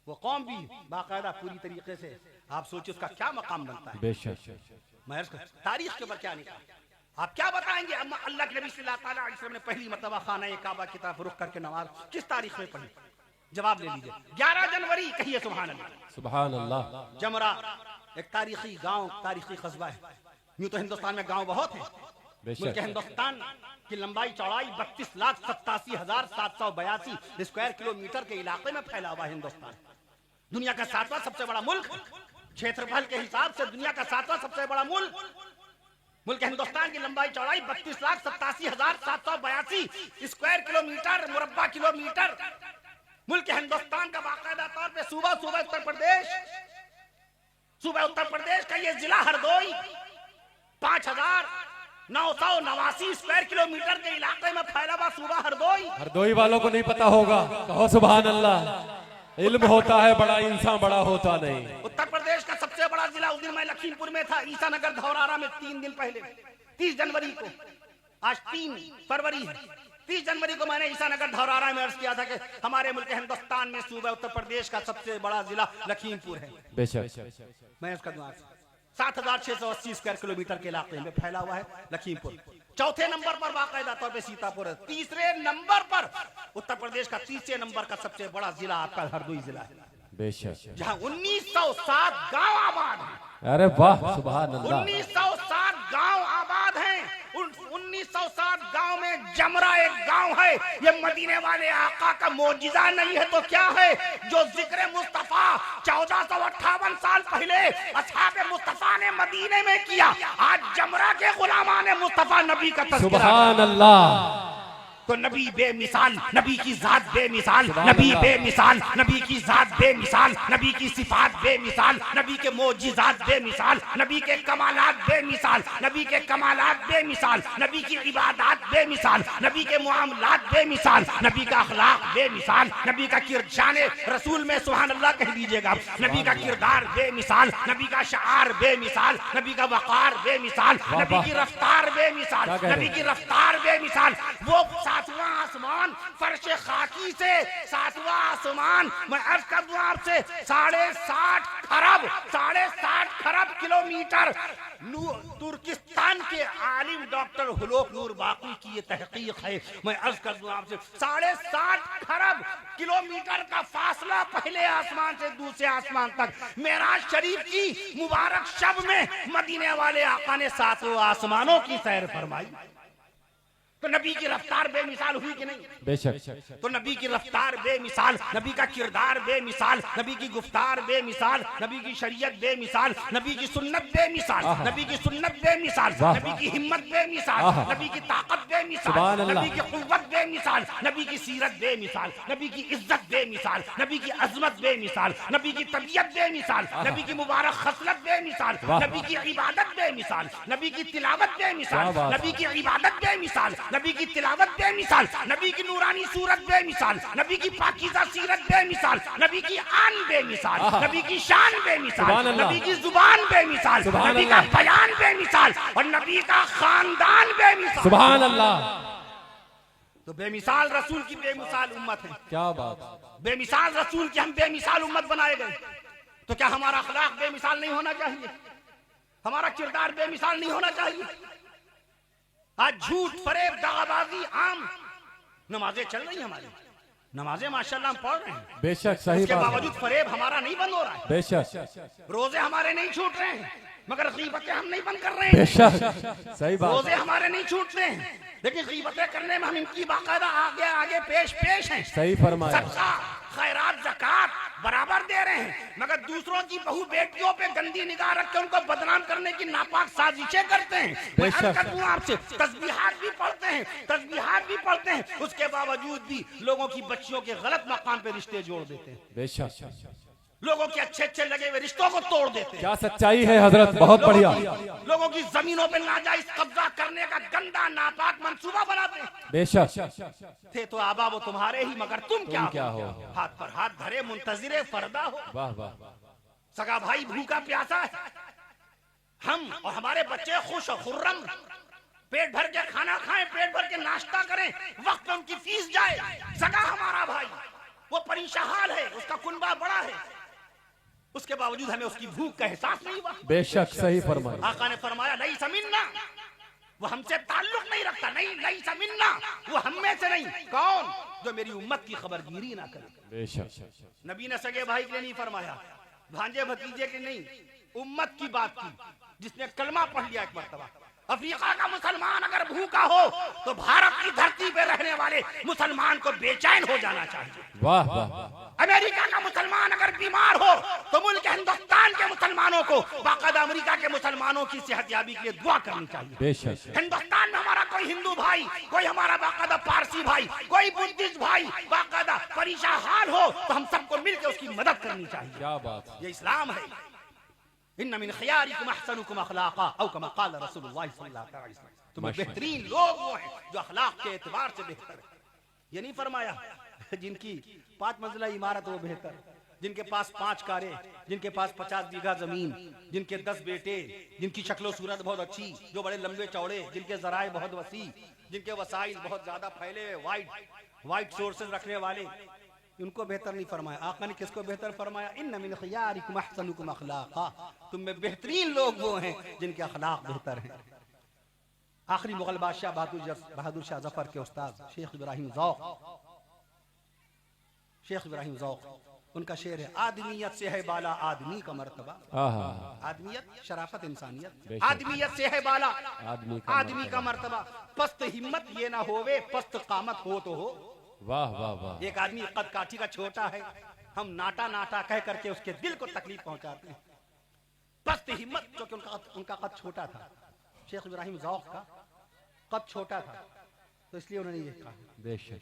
वो कौम भी बाकायदा पूरी तरीके से, आप सोचिए उसका क्या मकाम बनता है. बेशक. मैं तारीख के ऊपर क्या नहीं कहा, आप क्या बताएंगे? अल्लाह के नबी सल्लल्लाहु अलैहि वसल्लम ने पहली मर्तबा खाना काबा की तरफ रुख करके नमाज किस तारीख में पढ़ी? जवाब ले लीजिए. 11 जनवरी. कहिए सुभान अल्लाह. सुभान अल्लाह. जमरा एक तारीखी गांव, तारीखी कस्बा है. यूं तो हिंदुस्तान में गांव बहुत है. मुल्क हिंदुस्तान की लंबाई चौड़ाई 32,87,782 स्क्वायर किलोमीटर के इलाके में फैला हुआ हिंदुस्तान. दुनिया का 7वां सबसे बड़ा मुल्क, क्षेत्रफल के हिसाब से दुनिया का 7वां सबसे बड़ा मुल्क. मुल्क हिंदुस्तान की लंबाई चौड़ाई 32,87,782 स्क्वायर किलोमीटर, मुरब्बा किलोमीटर. मुल्क हिंदुस्तान का बाकायदा तौर पे सूबा उत्तर प्रदेश का ये जिला हरदोई 5,989 स्क्वायर किलोमीटर के इलाके में फैला हुआ सूबा हरदोई वालों को नहीं पता होगा, कहो सुभान अल्लाह. इल्म होता है बड़ा, इंसान बड़ा होता नहीं. उत्तर प्रदेश का सबसे बड़ा जिला, उस दिन मैं लखीमपुर में था, ईसानगर धौरारा में 3 दिन पहले 30 जनवरी को, आज 3 फरवरी है, 30 जनवरी को मैंने ईसानगर धौरारा में अर्ज किया था कि हमारे मुल्क हिंदुस्तान में सूबा उत्तर प्रदेश का सबसे बड़ा जिला लखीमपुर है. बेशक. मैं उसका 7,680 स्क्वायर किलोमीटर के इलाके में फैला हुआ है लखीमपुर. चौथे नंबर पर बाकायदा तौर पे सीतापुर है. तीसरे नंबर पर उत्तर प्रदेश का, तीसरे नंबर का सबसे बड़ा जिला आपका हरदोई जिला है. बेशक। जहां 1907 गांव आबाद हैं। अरे वाह, सुभान अल्लाह। 1907 गांव आबाद हैं। 1907 गांव में जमरा एक गांव है। ये मदीने वाले आका का मौजिजा नहीं है तो क्या है? जो जिक्र मुस्तफा 1458 साल पहले असहाबे मुस्तफा ने मदीने में किया, आज जमरा के गुलामान मुस्तफा नबी का तज़किरा। सुभान अल्लाह। तो नबी बेमिसाल, नबी की जात बेमिसाल, नबी बेमिसाल, नबी की जात बेमिसाल, नबी की सिफात बेमिसाल, नबी के मौजिज़ात बेमिसाल, नबी के कमालात बेमिसाल, नबी के कमालात बेमिसाल, नबी की इबादत बेमिसाल, नबी के मुआमलात बेमिसाल, नबी का अखलाक बेमिसाल, नबी का किरदार रसूल में सुभान अल्लाह कह दीजिएगा, नबी का किरदार बेमिसाल, नबी का शआर बेमिसाल, नबी का वक़ार बेमिसाल, नबी की रफ्तार बेमिसाल, नबी की रफ्तार बेमिसाल। वो सातवां आसमान फर्श खाकी से सातवां आसमान, मैं अर्ज कर दूं आपसे 7.5 खरब किलोमीटर। तुर्किस्तान के आलिम डॉक्टर हुलोक नूर बाकी की ये तहकीक है। मैं अर्ज कर दूं आपसे 7.5 खरब किलोमीटर का फासला पहले आसमान से दूसरे आसमान तक। मेराज शरीफ की मुबारक शब में मदीने वाले आका ने सातों आसमानों की सैर फरमाई। तो नबी की रफ्तार बेमिसाल हुई कि नहीं? बेशक। तो नबी की रफ्तार बेमिसाल, नबी का किरदार बेमिसाल, नबी की गुफ्तार बेमिसाल, नबी की शरीयत बेमिसाल, नबी की सुन्नत बेमिसाल, नबी की सुन्नत बेमिसाल, नबी की हिम्मत बेमिसाल, नबी की ताकत बेमिसाल, नबी की कुव्वत बेमिसाल, नबी की सीरत बेमिसाल, नबी की इज्जत बेमिसाल, नबी की अजमत बेमिसाल, नबी की तबीयत बेमिसाल, नबी की मुबारक खसलत बेमिसाल, नबी की इबादत बेमिसाल, नबी की तिलावत बेमिसाल, नबी की इबादत बेमिसाल, नबी की तिलावत बेमिसाल, नबी की नूरानी सूरत बेमिसाल, नबी की पाकीज़ा सीरत बेमिसाल, नबी की आन बेमिसाल, नबी की शान बेमिसाल, नबी की जुबान बेमिसाल, नबी का बयान बेमिसाल और नबी का खानदान बेमिसाल। सुभान अल्लाह। तो बेमिसाल रसूल की बेमिसाल उम्मत है। क्या बात। बेमिसाल रसूल की हम बेमिसाल उम्मत बनाए गए। तो क्या हमारा अखलाक बेमिसाल नहीं होना चाहिए? हमारा किरदार बेमिसाल नहीं होना चाहिए? आज झूठ, फरेब, दगाबाजी आम। नमाजें चल रही हमारी, नमाजें माशाल्लाह हम पढ़ रहे हैं। बेशक, सही उसके बात। बावजूद फरेब हमारा नहीं बंद हो रहा है। बेशक। रोजे हमारे नहीं छूट रहे हैं, मगर गीबतें हम नहीं बंद कर रहे हैं। बेशक, सही बात। रोजे हमारे नहीं छूट रहे हैं, लेकिन गीबतें करने में हम इनकी बाकायदा आगे आगे पेश हैं। सही फरमाया। सदका, खैरात, ज़कात बराबर दे रहे हैं, मगर दूसरों की बहू बेटियों पे गंदी निगाह रख के उनको बदनाम करने की नापाक साजिशें करते हैं। मैं अर्ज कर दूं आपसे, तस्बीहात भी पढ़ते हैं, तस्बीहात भी पढ़ते हैं, उसके बावजूद भी लोगों की बच्चियों के गलत मकाम पे रिश्ते जोड़ देते हैं। बेशक। लोगों के अच्छे अच्छे लगे हुए रिश्तों को तोड़ देते हैं। क्या सच्चाई है हजरत, बहुत बढ़िया। लोगों की जमीनों पे नाजायज कब्जा करने का गंदा नापाक मंसूबा बनाते हैं। बेशक। थे तो आबा वो तुम्हारे ही, मगर तुम क्या हो? हाथ पर हाथ धरे मुंतजिरे फरदा हो। वाह वाह। सगा भाई भूखा प्यासा है, हम और हमारे बच्चे खुश और खुर्रम, पेट भर के खाना खाएं, पेट भर के नाश्ता करें, वक्त पे उनकी फीस जाए। सगा हमारा भाई वो परेशान है, उसका कुनबा बड़ा है, उसके बावजूद हमें उसकी भूख का एहसास नहीं हुआ। बेशक, सही फरमाया। आका ने फरमाया नहीं समिन्ना, वो हमसे ताल्लुक नहीं रखता, नहीं समिन्ना, वो हम में से नहीं। कौन? जो मेरी उम्मत की खबरगिरी ना करे। बेशक। नबी ने सगे भाई के लिए नहीं फरमाया, भांजे भतीजे के नहीं, उम्मत की बात की, जिसने कलमा पढ़ लिया एक मर्तबा। अफ्रीका का मुसलमान अगर भूखा हो तो भारत की धरती पे रहने वाले मुसलमान को बेचैन हो जाना चाहिए। वाह वाह। अमेरिका का मुसलमान अगर बीमार हो तो मुल्क हिंदुस्तान के मुसलमानों को बाकायदा अमेरिका के मुसलमानों की सेहतयाबी के लिए दुआ करनी चाहिए। बेशक। हिंदुस्तान में हमारा कोई हिंदू भाई, कोई हमारा बाकायदा पारसी भाई, कोई बुद्धिस्ट भाई बाकायदा परेशान हो तो हम सबको मिलकर उसकी मदद करनी चाहिए। क्या बात। ये इस्लाम है। इन्ना मिन खियारिकुम अहसनुकुम अखलाका औ कमा क़ाल रसूलुल्लाह सल्लल्लाहु अलैहि वसल्लम। तुम्हें बेहतरीन लोग वो हैं जो अखलाक के एतबार से बेहतर है। ये नहीं फरमाया जिनकी 5 मंजिला इमारत वो बेहतर, जिनके पास 5 कारें, जिनके पास 50 बीघा जमीन, जिनके 10 बेटे, जिनकी शक्लो सूरत बहुत अच्छी, जो बड़े लंबे चौड़े, जिनके जराए बहुत वसी, जिनके वसाइल बहुत ज्यादा फैले हुए, वाइट सोर्सेज रखने वाले, उनको बेहतर नहीं फरमाया। आका ने किसको बेहतर फरमाया? इन्ना मिन खियारिकुम अहसनुकुम अखलाका, तुम में बेहतरीन लोग वो हैं जिनके अखलाक बेहतर हैं। आखिरी मुगल बादशाह बहादुर शाह जफर के उस्ताद शेख इब्राहिम ज़ौक़ उनका शेर है, आदमियत से है बाला आदमी का मर्तबा। आदमियत शराफत इंसानियत, आदमियत से है बाला आदमी का मर्तबा, पस्त हिम्मत ये ना होवे पस्त कामत हो तो हो। वाह वाह वाह। एक आदमी कद काठी का छोटा है, हम नाटा नाटा कह करके उसके दिल को तकलीफ पहुंचाते हैं। पस्त हिम्मत, क्योंकि उनका कद छोटा था, शेख इब्राहिम ज़ौक़ का कद छोटा था, तो इसलिए उन्होंने ये कहा, बेशक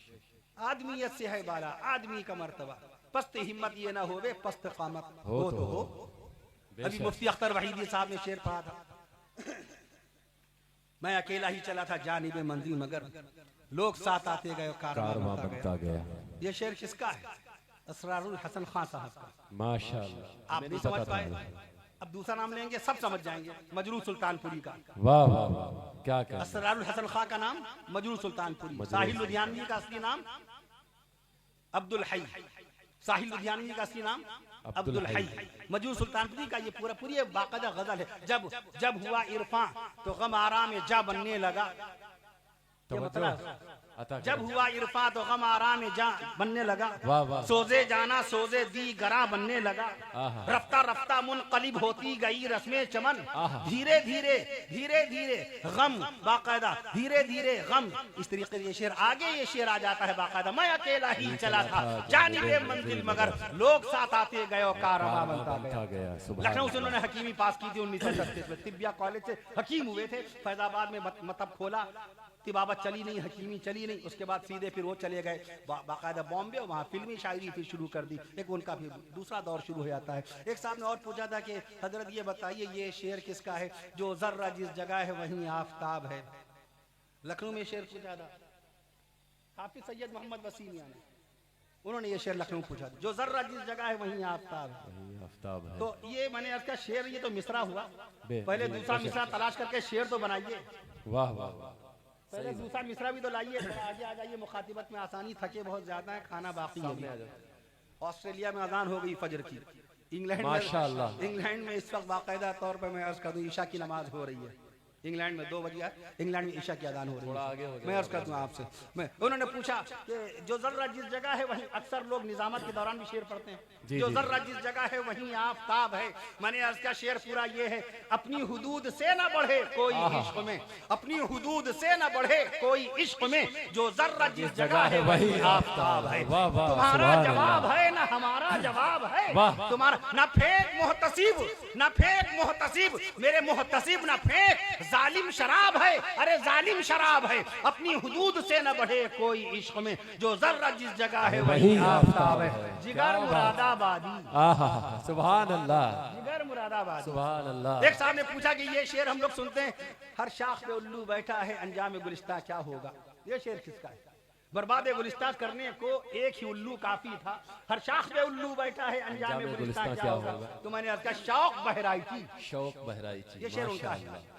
आदमियत से है बाला आदमी का मर्तबा, पस्त हिम्मत ये ना होवे पस्त कामत हो तो हो। अभी मुफ्ती अख्तर वहीदी साहब ने शेर पढ़ा था, मैं अकेला ही चला था जानिब मंजिल मगर लोग साथ आते गए कारवां बनता गया। ये शेर किसका है? असरारुल हसन खान साहब का। माशाअल्लाह। आप नहीं समझ पाए, अब दूसरा नाम लेंगे सब समझ जाएंगे, मजरू सुल्तानपुरी का। वाह वाह वाह, क्या क्या। असरारुल हसन खान का नाम मजरू सुल्तानपुरी, साहिल लुधियानवी का असली नाम अब्दुल हई, साहिल लुधियानवी का असली नाम अब्दुल हई। मजरू सुल्तानपुरी का ये पूरी बाकायदा गजल है। जब हुआ इरफां तो गम आराम जा बनने लगा, ये मतलब जब हुआ इरफां तो गम आराम जा बनने लगा, सोजे जाना सोजे दी गरा बनने लगा, रफ्ता रफ्ता मुनकलिब होती गई रस्में चमन, धीरे धीरे धीरे धीरे गम बाकायदा धीरे धीरे गम। इस तरीके से ये शेर आगे ये शेर आ जाता है बाकायदा, मैं अकेला ही चला था जानिबे मंजिल मगर लोग साथ आते गए कारवां बनता गया। लखनऊ से उन्होंने हकीमी पास की थी 1937 में, तिब्बिया कॉलेज से हकीम हुए थे, फैजाबाद में मतलब खोला, तिबाबत चली नहीं, हकीमी चली नहीं, उसके बाद सीधे फिर वो चले गए बाकायदा बॉम्बे, वहाँ फिल्मी शायरी फिर शुरू कर दी, एक उनका फिर दूसरा दौर शुरू हो जाता है। एक साहब ने और पूछा था कि हजरत ये बताइए ये शेर किसका है, जो जर्रा जिस जगह है वहीं आफताब है। लखनऊ में शेर पूछा था हाफिज सैयद मोहम्मद वसीम ने, उन्होंने ये शेर लखनऊ पूछा था, जो जर्रा जिस जगह है वहीं आफताब है। तो ये मैंने इसका शेर, ये तो मिसरा हुआ, पहले दूसरा मिसरा तलाश करके शेर तो बनाइए। वाह वाह, पहले दूसरा मिसरा भी तो लाइए, आगे आ जाइए, मुखातिबत में आसानी, थके बहुत ज्यादा है, खाना बाकी है। ऑस्ट्रेलिया में अजान हो गई फजर की, इंग्लैंड में इस वक्त बाकायदा तौर पर मैं अर्ज कर दूं ईशा की नमाज हो रही है, इंग्लैंड में 2 बजे इंग्लैंड में ईशा की अजान हो रही है। मैं अर्ज कर दूं आपसे, उन्होंने पूछा कि जो जर्रा जिस जगह है वहीं, अक्सर लोग निजामत के दौरान भी शेर पढ़ते हैं, जो जर्रा जिस जगह है वहीं आफताब है। मैंने अर्ज का शेर पूरा ये है, अपनी हुदूद से न बढ़े कोई इश्क में, अपनी हुदूद से न बढ़े कोई इश्क में, जो जर्रा जिस जगह है वहीं आफताब है। तुम्हारा जवाब है ना हमारा जवाब है, तुम्हारा ना फेंक मुहतसिब, ना फेंक मुहतसिब, मेरे मुहतसिब ना फेंक, जालिम शराब है, अरे जालिम शराब है, अपनी हुदूद से न बढ़े कोई इश्क में, जो जर्रा जिस जगह है वहीं आफताब है। जिगर मुरादाबादी, सुभान अल्लाह, जिगर मुरादाबादी, सुभान अल्लाह। एक साहब ने पूछा कि ये शेर हम लोग सुनते हैं, हर शाख पे उल्लू बैठा है अंजाम गुलिस्ता क्या होगा, ये शेर किसका है? बर्बाद गुलिस्ता करने को एक ही उल्लू काफी था, हर शाख पे उल्लू बैठा है अंजाम गुलिस्ता क्या होगा। तो मैंने अर्ज किया शौक बहराइची, शौक बहराइची, ये शेर उनका है।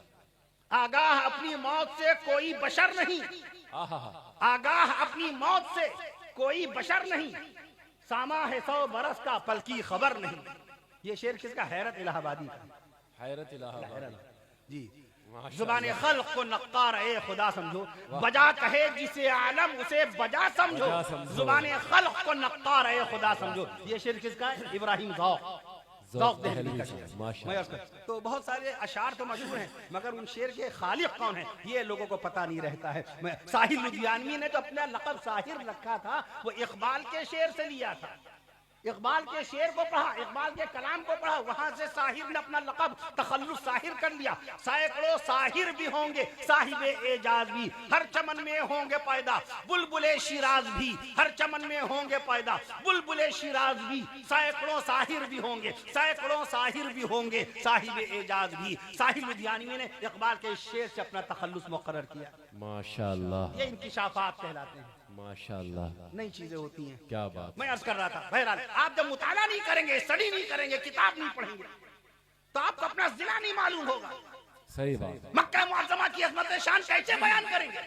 आगाह अपनी मौत से कोई बशर नहीं, आगाह अपनी मौत से कोई बशर नहीं, सामा है 100 बरस का पल की खबर नहीं। ये शेर किसका? हैरत इलाहाबादी का। हैरत इलाहाबादी जी। जुबाने खल्क को नक्कार ए खुदा समझो, बजा कहे जिसे आलम उसे बजा समझो, जुबाने खल्क को नक्कार ए खुदा समझो। ये शेर किसका है? इब्राहिम ज़ौक़, ज़ौक़ दहलवी का शेर। तो बहुत सारे अशार तो मशहूर हैं, मगर उन शेर के खालिक कौन है ये लोगों को पता नहीं रहता है। साहिल लुधियानवी ने जो अपना लक़ब साहिर रखा था वो इकबाल के शेर से लिया था, इकबाल के शेर को पढ़ा, इकबाल के कलाम को पढ़ा, वहां से साहिर ने अपना लक़ब तखल्लुस साहिर कर लिया। सैकड़ों साहिर भी होंगे, साहिब एजाज भी, हर चमन में होंगे पैदा, बुलबुले शिराज भी, हर चमन में होंगे पैदा, बुलबुले शिराज भी, सैकड़ों साहिर भी होंगे, सैकड़ों साहिर भी होंगे, साहिब एजाज भी। साहिल लुधियानवी ने इकबाल के शेर से अपना तखल्लुस मुक़र्रर किया। माशाअल्लाह, ये इंकिशाफात कहलाते हैं। माशाअल्लाह, नई चीजें होती हैं। क्या बात। मैं अर्ज कर रहा था, बहरहाल आप जब मुताला नहीं करेंगे, स्टडी नहीं करेंगे, किताब नहीं पढ़ेंगे, तो आपको अपना जिला नहीं मालूम होगा। सही बात। मक्का मुअज़्ज़मा की अज़मत शान कैसे बयान करेंगे?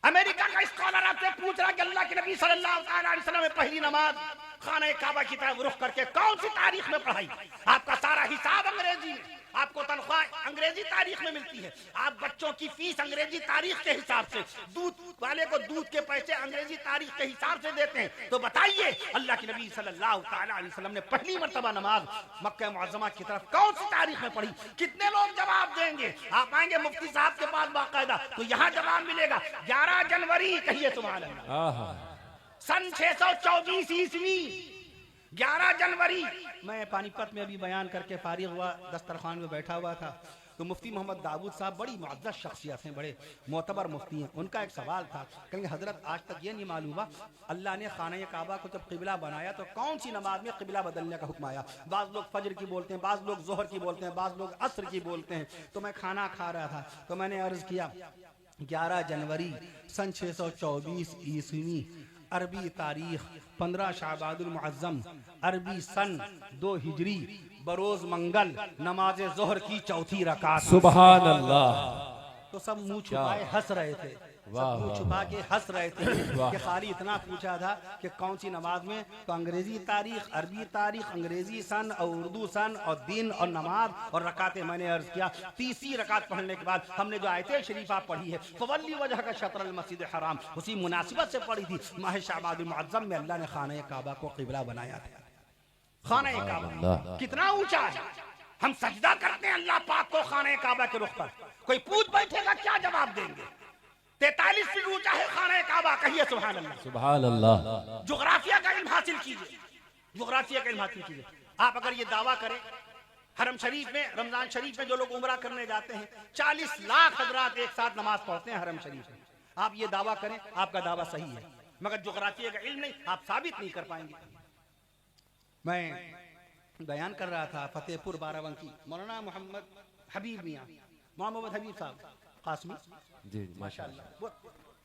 अमेरिका का स्कॉलर आपसे पूछ रहा है कि अल्लाह के नबी सल्लल्लाहु अलैहि वसल्लम ने पहली नमाज खाने काबा की तरफ रुख करके कौन सी तारीख में पढ़ाई? आपका सारा हिसाब अंग्रेजी में, आपको तनख्वाह अंग्रेजी तारीख में मिलती है, आप बच्चों की फीस अंग्रेजी तारीख के हिसाब से, दूध वाले को दूध के पैसे अंग्रेजी तारीख के हिसाब से देते हैं। तो बताइए अल्लाह के नबी सल्लल्लाहु ताला अलैहि वसल्लम ने पहली मर्तबा नमाज मक्का मुअज़्ज़मा की तरफ कौन सी तारीख में पढ़ी? कितने लोग जवाब देंगे? आप आएंगे मुफ्ती साहब के पास बाकायदा तो यहाँ जवाब मिलेगा 11 जनवरी, कहिए सुभान अल्लाह, सन 624 ईस्वी 11 जनवरी। मैं पानीपत में अभी बयान करके फारिग हुआ, दस्तरखान में बैठा हुआ था, तो मुफ्ती मोहम्मद दाऊद साहब बड़ी मुअज़्ज़ज़ शख्सियत हैं, बड़े मोतबर मुफ्ती हैं। उनका एक सवाल था, कहेंगे हजरत आज तक ये नहीं मालूम हुआ अल्लाह ने खाना काबा को जब किबला बनाया तो कौन सी नमाज में किबला बदलने का हुक्म आया? बाज़ लोग फजर की बोलते हैं, बाज़ लोग जोहर की बोलते हैं, बाज़ लोग असर की बोलते हैं। तो मैं खाना खा रहा था तो मैंने अर्ज़ किया 11 जनवरी सन 624 ईस्वी अरबी तारीख 15 शाबानुल मुअज़्ज़म अरबी सन 2 हिजरी बरोज मंगल नमाज जोहर की चौथी रकात। सुभान अल्लाह। तो सब मुंह छुपाए हंस रहे थे, सब मुंह छुपा के हंस रहे थे कि खाली इतना पूछा था कि कौन सी नमाज में, तो अंग्रेजी तारीख, अरबी तारीख, अंग्रेजी सन और उर्दू सन और दिन और नमाज और रकातें। मैंने अर्ज किया तीसरी रकात पढ़ने के बाद हमने जो आयत शरीफा पढ़ी है फवल्ली वजह का शतर मस्जिद हराम, उसी मुनासिबत से पढ़ी थी। माह शाबानुल मुअज़्ज़म में अल्लाह ने खाना काबा को किबला बनाया था। खाना काबा कितना ऊंचा है, हम सजदा करते हैं अल्लाह पाक को खाना काबा के रुख पर। कोई पूछ बैठेगा क्या जवाब देंगे? 43 फीट ऊंचा है खाना काबा, कहिए सुभान अल्लाह। सुभान अल्लाह। जुग्राफिया का इल्म हासिल कीजिए, जुग्राफिया का इल्म हासिल कीजिए। आप अगर ये दावा करें हरम शरीफ में, रमजान शरीफ में जो लोग उम्रा करने जाते हैं 40 लाख हजरात एक साथ नमाज पढ़ते हैं हरम शरीफ में, आप ये दावा करें आपका दावा सही है, मगर जुग्राफिया का इल्म नहीं, आप साबित नहीं कर पाएंगे। मैं बयान कर रहा था फतेहपुर बाराबंकी, मौलाना मोहम्मद हबीब मियाँ, मोहम्मद हबीब साहब कासमी जी माशाल्लाह, वो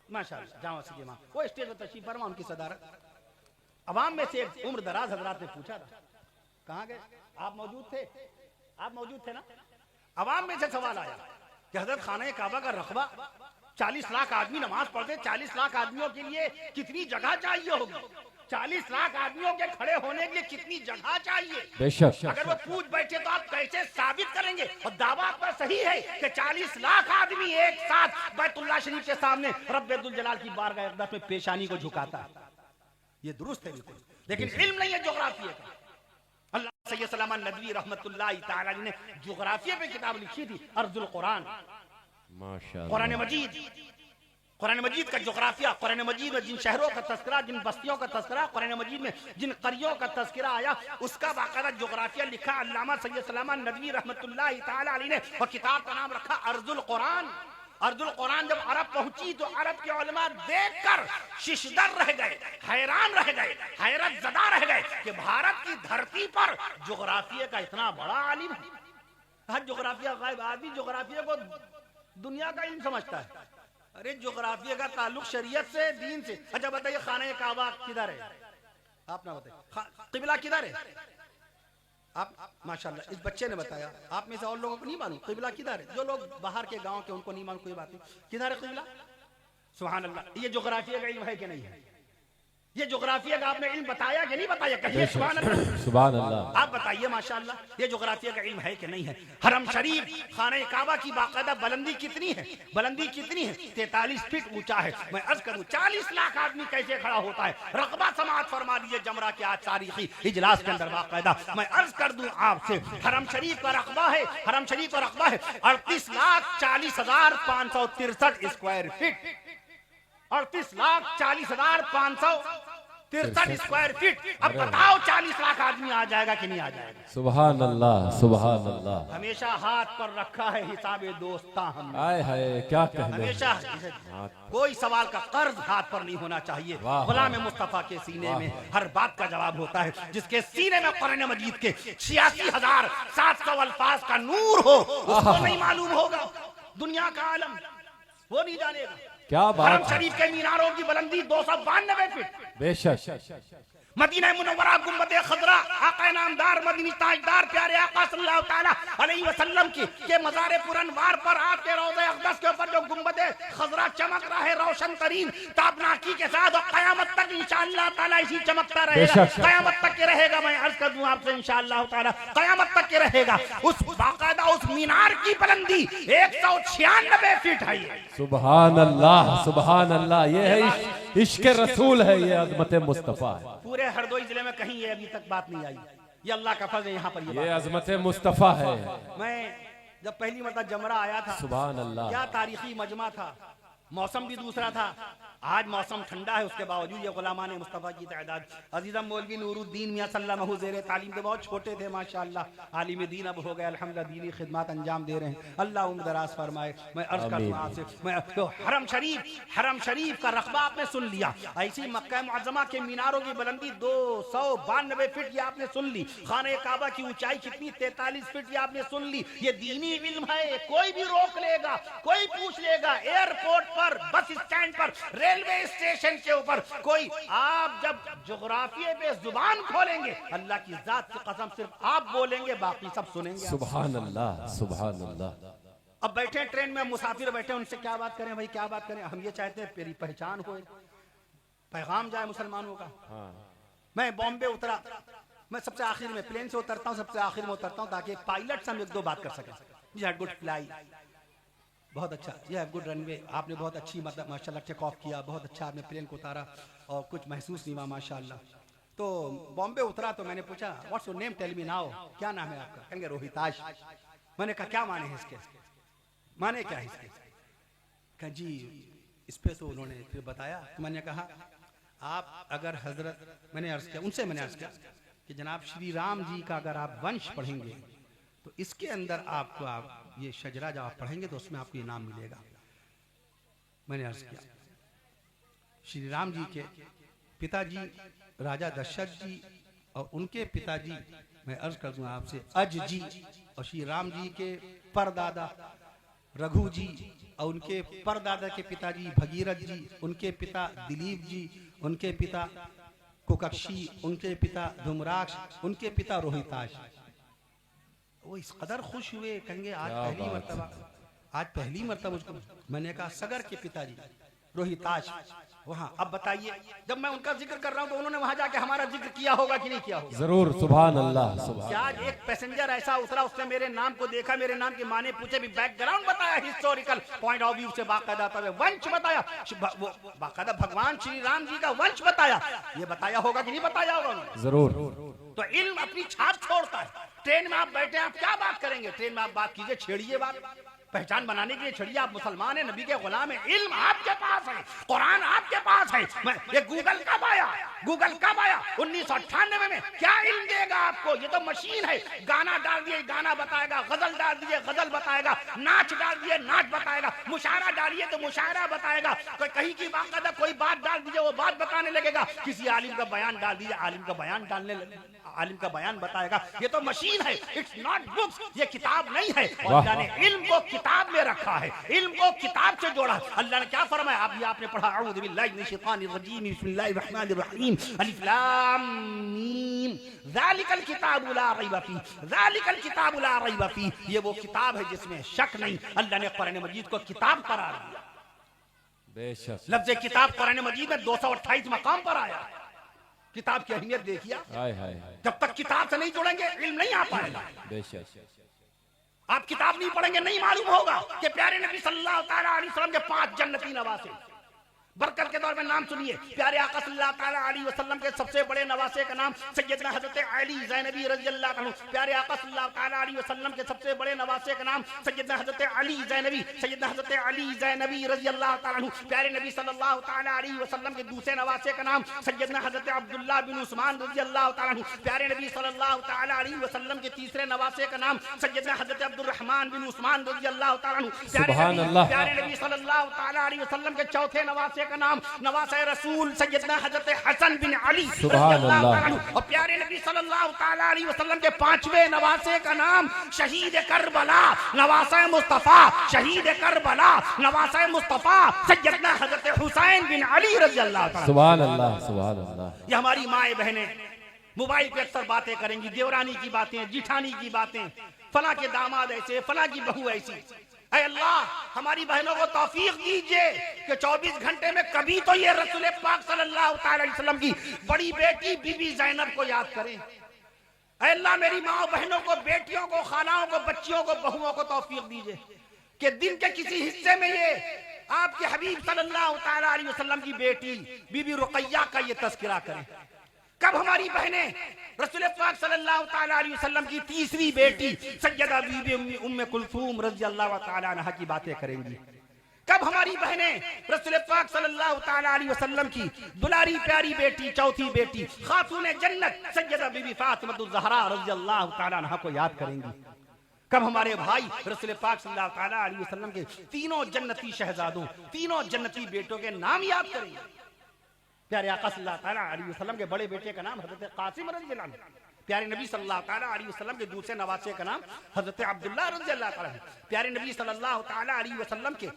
माशाल्लाह जामा से माँ, वो स्टेज पर तशरीफ फरमा, उनकी सदारत। अवाम में से एक उम्र दराज हजरात ने पूछा था कहाँ गए आप? मौजूद थे, आप मौजूद थे ना? अवाम में से सवाल आया कि हजरत खाना काबा का रकबा 40 लाख आदमी नमाज पढ़ते, 40 लाख आदमियों के लिए कितनी जगह चाहिए होगी? 40 लाख आदमियों के खड़े होने के लिए कितनी जगह चाहिए? बेशक। अगर वो पूछ बैठे तो आप कैसे साबित करेंगे? और दावा आपका सही है कि 40 लाख आदमी एक साथ बैतुल्लाह शरीफ के सामने रब्बुल जलाल की बारगाह अक़दस में पेशानी को झुकाता है, ये दुरुस्त है बिल्कुल, लेकिन इल्म नहीं है जुग्राफिया का। अल्लाह सैयद सलामान नदवी रहमतुल्लाह तआला ने जुग्राफिया पे किताब लिखी थी, अर्जुल कुरान, माशाअल्लाह, कुरान मजीद, कुरान मजीद का जुग्राफिया, कुरान मजीद में जिन शहरों का तस्करा, जिन बस्तियों का तस्करा, कुरान मजीद में जिन करियों का तस्करा आया, उसका बाकायदा जुग्राफिया लिखा अल्लामा सैयद सलामान नदवी रहमतुल्लाह तआला अलैहि ने, और किताब का नाम रखा अर्जुल कुरान। अर्जुल कुरान जब अरब पहुंची तो अरब के उलमा देखकर शिशदर रह गए, हैरान रह गए, हैरत ज़दा रह गए कि भारत की धरती पर जुग्राफिया का इतना बड़ा आलिम है। हर जुग्राफिया गायब, आदमी जुग्राफिया को दुनिया का इल्म समझता है। अरे जुग्राफिया का ताल्लुक शरीयत से, दीन से। अच्छा बताइए खाना काबा किधर है? आप ना बताइए, किबला किधर है? आप माशाल्लाह इस बच्चे ने बताया, आप में से और लोगों को नहीं मालूम किबला किधर है? जो लोग बाहर के गांव के उनको नहीं मालूम, कोई बात नहीं, किधर है किबला? सुभान अल्लाह। ये जुग्राफिया का इल्म है कि नहीं है? ये जुग्राफिया का आपने इल्म बताया कि नहीं बताया? कहिए सुभान अल्लाह, सुभान अल्लाह। आप बताइए माशाल्लाह ये जुग्राफिया का इल्म है कि नहीं है? हरम शरीफ खाना काबा की बाकायदा बुलंदी कितनी है? बुलंदी कितनी है? 43 फीट ऊंचा है। मैं अर्ज करूं 40 लाख आदमी कैसे खड़ा होता है? रकबा समाअत फरमा लीजिए जमरा के आज तारीखी इजलास के अंदर बाकायदा। मैं अर्ज कर दूं आपसे, हरम शरीफ का रकबा है, हरम शरीफ का रकबा है 38,40,563 स्क्वायर फीट, 38,40,563 स्क्वायर फीट। अब बताओ 40 लाख आदमी आ जाएगा कि नहीं आ जाएगा? सुभान अल्लाह, सुभान अल्लाह। हमेशा हाथ पर रखा है हिसाबे दोस्ता हमने, आए हाय क्या कहने, हमेशा कोई सवाल का कर्ज हाथ पर नहीं होना चाहिए। गुलाम मुस्तफा के सीने में हर बात का जवाब होता है। जिसके सीने में कुरान मजीद के 86,700 अल्फाज का नूर हो, उसको नहीं मालूम होगा दुनिया का आलम, वो नहीं जानेगा। क्या बात, हरम शरीफ के मीनारों की बुलंदी 292 फीट, बेशक। मदीना मुनव्वरा गुंबदे खजरा आका नामदार मदनी ताजदार प्यारे आका सल्लल्लाहु ताला अलैहि वसल्लम के मज़ार पुरनवार पर आपके रोज़े अक़दस के ऊपर जो गुंबदे खजरा चमक रहा है रोशन तरीन ताबनाकी के साथ, और क़यामत तक इंशाअल्लाह ताला इसी चमकता रहेगा, क़यामत तक के रहेगा। मैं अर्ज कर दूं आपसे इंशाअल्लाह ताला क़यामत तक के रहेगा। उस बाकायदा उस मीनार की बुलंदी 196 फीट है। सुभान अल्लाह, सुभान अल्लाह। ये है इश्क रसूल है, ये अज़मत मुस्तफ़ा है। पूरे हरदोई जिले में कहीं ये अभी तक बात नहीं आई। ये अल्लाह का फज़ल है, यहाँ पर ये अज़मत मुस्तफ़ा है। मैं जब पहली मरतबा जमरा आया था, सुभान अल्लाह, क्या तारीखी मजमा था, मौसम भी दूसरा था। आज मौसम ठंडा है, उसके बावजूद ये गुलामान मुस्तफ़ा की तादाद। अजीज़म मौलवी नूरुद्दीन मियां सल्लल्लाहु ज़ेरे तालीम के बहुत छोटे थे माशाअल्लाह, आलिम दीन अब हो गए अल्हम्दुलिल्लाह, दीनी खिदमत अंजाम दे रहे हैं। अल्लाह उम्र दराज फरमाए। मैं अर्ज करता हूं आपसे, मैं तो हरम शरीफ का रकबा आपने सुन लिया। ऐसी मक्का मुअज़्ज़मा के मीनारों की बुलंदी 292 फीट ये आपने सुन ली। खाने काबा की ऊंचाई कितनी 43 फीट ये आपने सुन ली। ये दीनी इल्म है, कोई भी रोक लेगा, कोई पूछ लेगा, एयरपोर्ट पर, बस स्टैंड पर, रेलवे स्टेशन के ऊपर, कोई आप जब जोग्राफिये पे जुबान खोलेंगे, अल्लाह की जात की कसम सिर्फ आप बोलेंगे, बाकी सब सुनेंगे। सुभान अल्लाह, सुभान अल्लाह। अब बैठे ट्रेन में मुसाफिर बैठे, उनसे क्या बात करें भाई, क्या बात करें? हम ये चाहते हैं मेरी पहचान हो, पैगाम जाए मुसलमानों का। मैं बॉम्बे उतरा, मैं सबसे आखिर में प्लेन से उतरता हूँ, सबसे आखिर में उतरता हूँ ताकि एक पायलट से हम एक दो बात कर सकें। गुड फ्लाई, बहुत अच्छा, ये गुड रनवे, आपने बहुत अच्छी मतलब माशाल्लाह टेक ऑफ किया, बहुत अच्छा आपने प्लेन को उतारा और कुछ महसूस नहीं हुआ माशाल्लाह। तो बॉम्बे उतरा तो मैंने पूछा what's your name, tell me now, क्या नाम है आपका? कहेंगे रोहिताश। मैंने कहा क्या माने हैं इसके, माने क्या है इसके? कहा जी इस पे तो उन्होंने फिर बताया। तो मैंने कहा आप अगर हजरत, मैंने अर्ज किया उनसे, मैंने अर्ज किया कि जनाब श्री राम जी का अगर आप वंश पढ़ेंगे तो इसके अंदर आपको आप ये शजरा जब आप पढ़ेंगे तो उसमें आपको इनाम मिलेगा। मैंने अर्ज किया श्री राम जी के पिताजी राजा दशरथ जी और उनके पिताजी, मैं अर्ज कर दूं आपसे, अज जी, और श्री राम जी के परदादा रघु जी और उनके परदादा के पिताजी भगीरथ जी, उनके पिता दिलीप जी, उनके पिता कुकक्षी, उनके पिता धूम्राक्ष, उनके पिता रोहिताश। वो इस कदर खुश हुए, कहेंगे आज पहली मर्तबा मुझको। मैंने कहा सगर के पिताजी रोहिताश वहाँ। अब बताइए जब मैं उनका जिक्र कर रहा हूँ तो उन्होंने वहाँ जाके हमारा जिक्र किया होगा कि नहीं किया होगा? जरूर, सुभान अल्लाह, सुभान। क्या एक पैसेंजर ऐसा उतरा, उसने मेरे नाम को देखा, मेरे नाम के माने पूछे, भी बैकग्राउंड बताया, हिस्टोरिकल पॉइंट ऑफ व्यू से बाकायदा वंश बताया, बाकायदा भगवान श्री राम जी का वंश बताया, ये बताया होगा कि नहीं बताया होगा? जरूर। तो इल्म अपनी छाप छोड़ता है। ट्रेन में आप बैठे, आप क्या बात करेंगे? ट्रेन में आप बात कीजिए, छेड़िए बात, पहचान बनाने के लिए छड़िए। आप मुसलमान है, नबी के गुलाम है, इल्म आपके पास है, कुरान आपके पास है। ये गूगल कब आया? गूगल कब आया? 1998 में। क्या इल्म देगा आपको? ये तो मशीन है। गाना डाल दिए गाना बताएगा, गजल डाल दिए गजल बताएगा, नाच डाल दिए नाच बताएगा, मुशायरा डालिए तो मुशायरा बताएगा, कोई कहीं की बात, कोई बात डाल दीजिए वो बात बताने लगेगा, किसी आलिम का बयान डाल दीजिए आलिम का बयान आलिम का बयान बताएगा। ये तो मशीन है, इट्स नॉट बुक्स, ये किताब नहीं है। अल्लाह ने इल्म को किताब में रखा है, इल्म को किताब से जोड़ा। अल्लाह ने क्या फरमाया? आप भी आपने पढ़ा, अऊज़ु बिल्लाहि मिनश शैतानिर रजीम, बिस्मिल्लाहिर रहमानिर रहीम, अलिफ लाम मीम, ज़ालिकल किताबु ला रैब फीह, ज़ालिकल किताबु ला रैब फीह। ये वो किताब है जिसमें शक नहीं। अल्लाह ने कुरान मजीद को किताब करार दिया। बेशक लफ्ज़ किताब कुरान मजीद में 228 मकाम पर आया। किताब की अहमियत देखिए। जब तक किताब से नहीं जुड़ेंगे इल्म नहीं आ पाएगा। आप किताब नहीं पढ़ेंगे, नहीं मालूम होगा कि प्यारे नबी सल्लल्लाहु अलैहि वसल्लम के 5 जन्नती नवासे। बरकत के दौर में नाम सुनिए, प्यारे आका सल्लल्लाहु अलैहि वसल्लम के सबसे बड़े नवासे का नाम सैयदना हजरत अली ज़ैनबी रज़ियल्लाहु अन्हु। प्यारे आका सल्लल्लाहु अलैहि वसल्लम के सबसे बड़े नवासे का नाम सैयदना हजरत अली ज़ैनबी, सैयदना हजरत अली ज़ैनबी रज़ियल्लाहु अन्हु। प्यारे नबी सल्लल्लाहु अलैहि वसल्लम के दूसरे नवासे का नाम सैयदना हजरत अब्दुल्लाह बिन उस्मान रज़ियल्लाहु अन्हु। प्यारे नबी सल्लल्लाहु अलैहि वसल्लम के तीसरे नवासे का नाम सैयदना हजरत अब्दुर्रहमान बिन उस्मान रज़ियल्लाहु अन्हु। प्यारे नबी सल्लल्लाहु अलैहि वसल्लम के चौथे नवासे का नाम नवासे रसूल सैयदना हजरत हसन बिन अली सुभान अल्लाह। और प्यारे नबी सल्लल्लाहु ताला अलैहि वसल्लम के 5वें नवासे का नाम शहीद करबला नवासे मुस्तफा शहीद करबला नवासे मुस्तफा सैयदना हजरत हुसैन बिन अली रज़ी अल्लाह ताला। सुभान अल्लाह सुभान अल्लाह। ये हमारी माए बहनें मोबाइल पे अक्सर बातें करेंगी, देवरानी की बातें, जिठानी की बातें, फला के दामाद ऐसे, फला की बहू ऐसी। ऐ अल्लाह हमारी बहनों को तौफीक दीजिए कि 24 घंटे में कभी तो ये रसूल पाक सल्लल्लाहु अलैहि वसल्लम की बड़ी बेटी बीबी ज़ैनब को याद करें। ऐ अल्लाह मेरी माँ बहनों को, बेटियों को, खालाओं को, बच्चियों को, बहुओं को तौफीक दीजिए कि दिन के किसी हिस्से में ये आपके हबीब सल्लल्लाहु अलैहि वसल्लम की बेटी बीबी रुकैया का ये तज़किरा करें। कब हमारी बहनें रसूल पाक सल्लल्लाहु अलैहि वसल्लम की तीसरी बेटी सैयदा बीबी उम्मे कुलसूम रज़ी अल्लाह तआला अन्हा की बातें करेंगी? कब हमारी बहनें रसूल पाक सल्लल्लाहु अलैहि वसल्लम की दुलारी प्यारी बेटी चौथी बेटी खातून जन्नत सैयदा बीबी फातिमा ज़हरा रज़ी अल्लाह तआला अन्हा को याद करेंगी? कब हमारे भाई रसूल पाक सल्लल्लाहु अलैहि वसल्लम के तीनों जन्नती शहजादों, तीनों जन्नती बेटों के नाम याद करेंगे? प्यारे आका सल्लल्लाहु अलैहि वसल्लम के बड़े बेटे का नाम हजरत कासिम रज़ियल्लाहु अन्हु। प्यारे नबी सल्लल्लाहु अलैहि वसल्लम के दूसरे नवासे का नाम हजरत अब्दुल्लाह रज़ियल्लाहु अन्हु। प्यारे नबी सल्लल्लाहु अलैहि वसल्लम के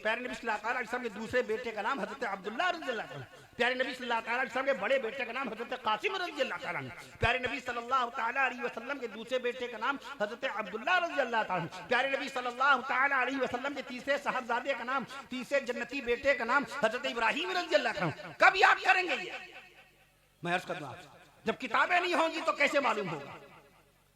प्यारे नबी सल्लल्लाहु अलैहि वसल्लम के दूसरे बेटे का नाम हजरत अब्दुल्लाह रज़ियल्लाहु अन्हु। प्यारे नबी सल्लल्लाहु अलैहि वसल्लम के बड़े बेटे का नाम हजरत कासिम रज़ियल्लाहु अन्हु। प्यारे नबी सल्लल्लाहु अलैहि वसल्लम के दूसरे बेटे का नाम हजरत अब्दुल्लाह रज़ियल्लाहु अन्हु। प्यारे नबी सल्लल्लाहु अलैहि वसल्लम के तीसरे साहबजादे का नाम, तीसरे जन्नती बेटे का नाम हजरत इब्राहीम रज़ियल्लाहु अन्हु। कब याद करेंगे ये? मैं अर्ज कर दूं आपसे, जब किताबें नहीं होंगी तो कैसे मालूम होगा?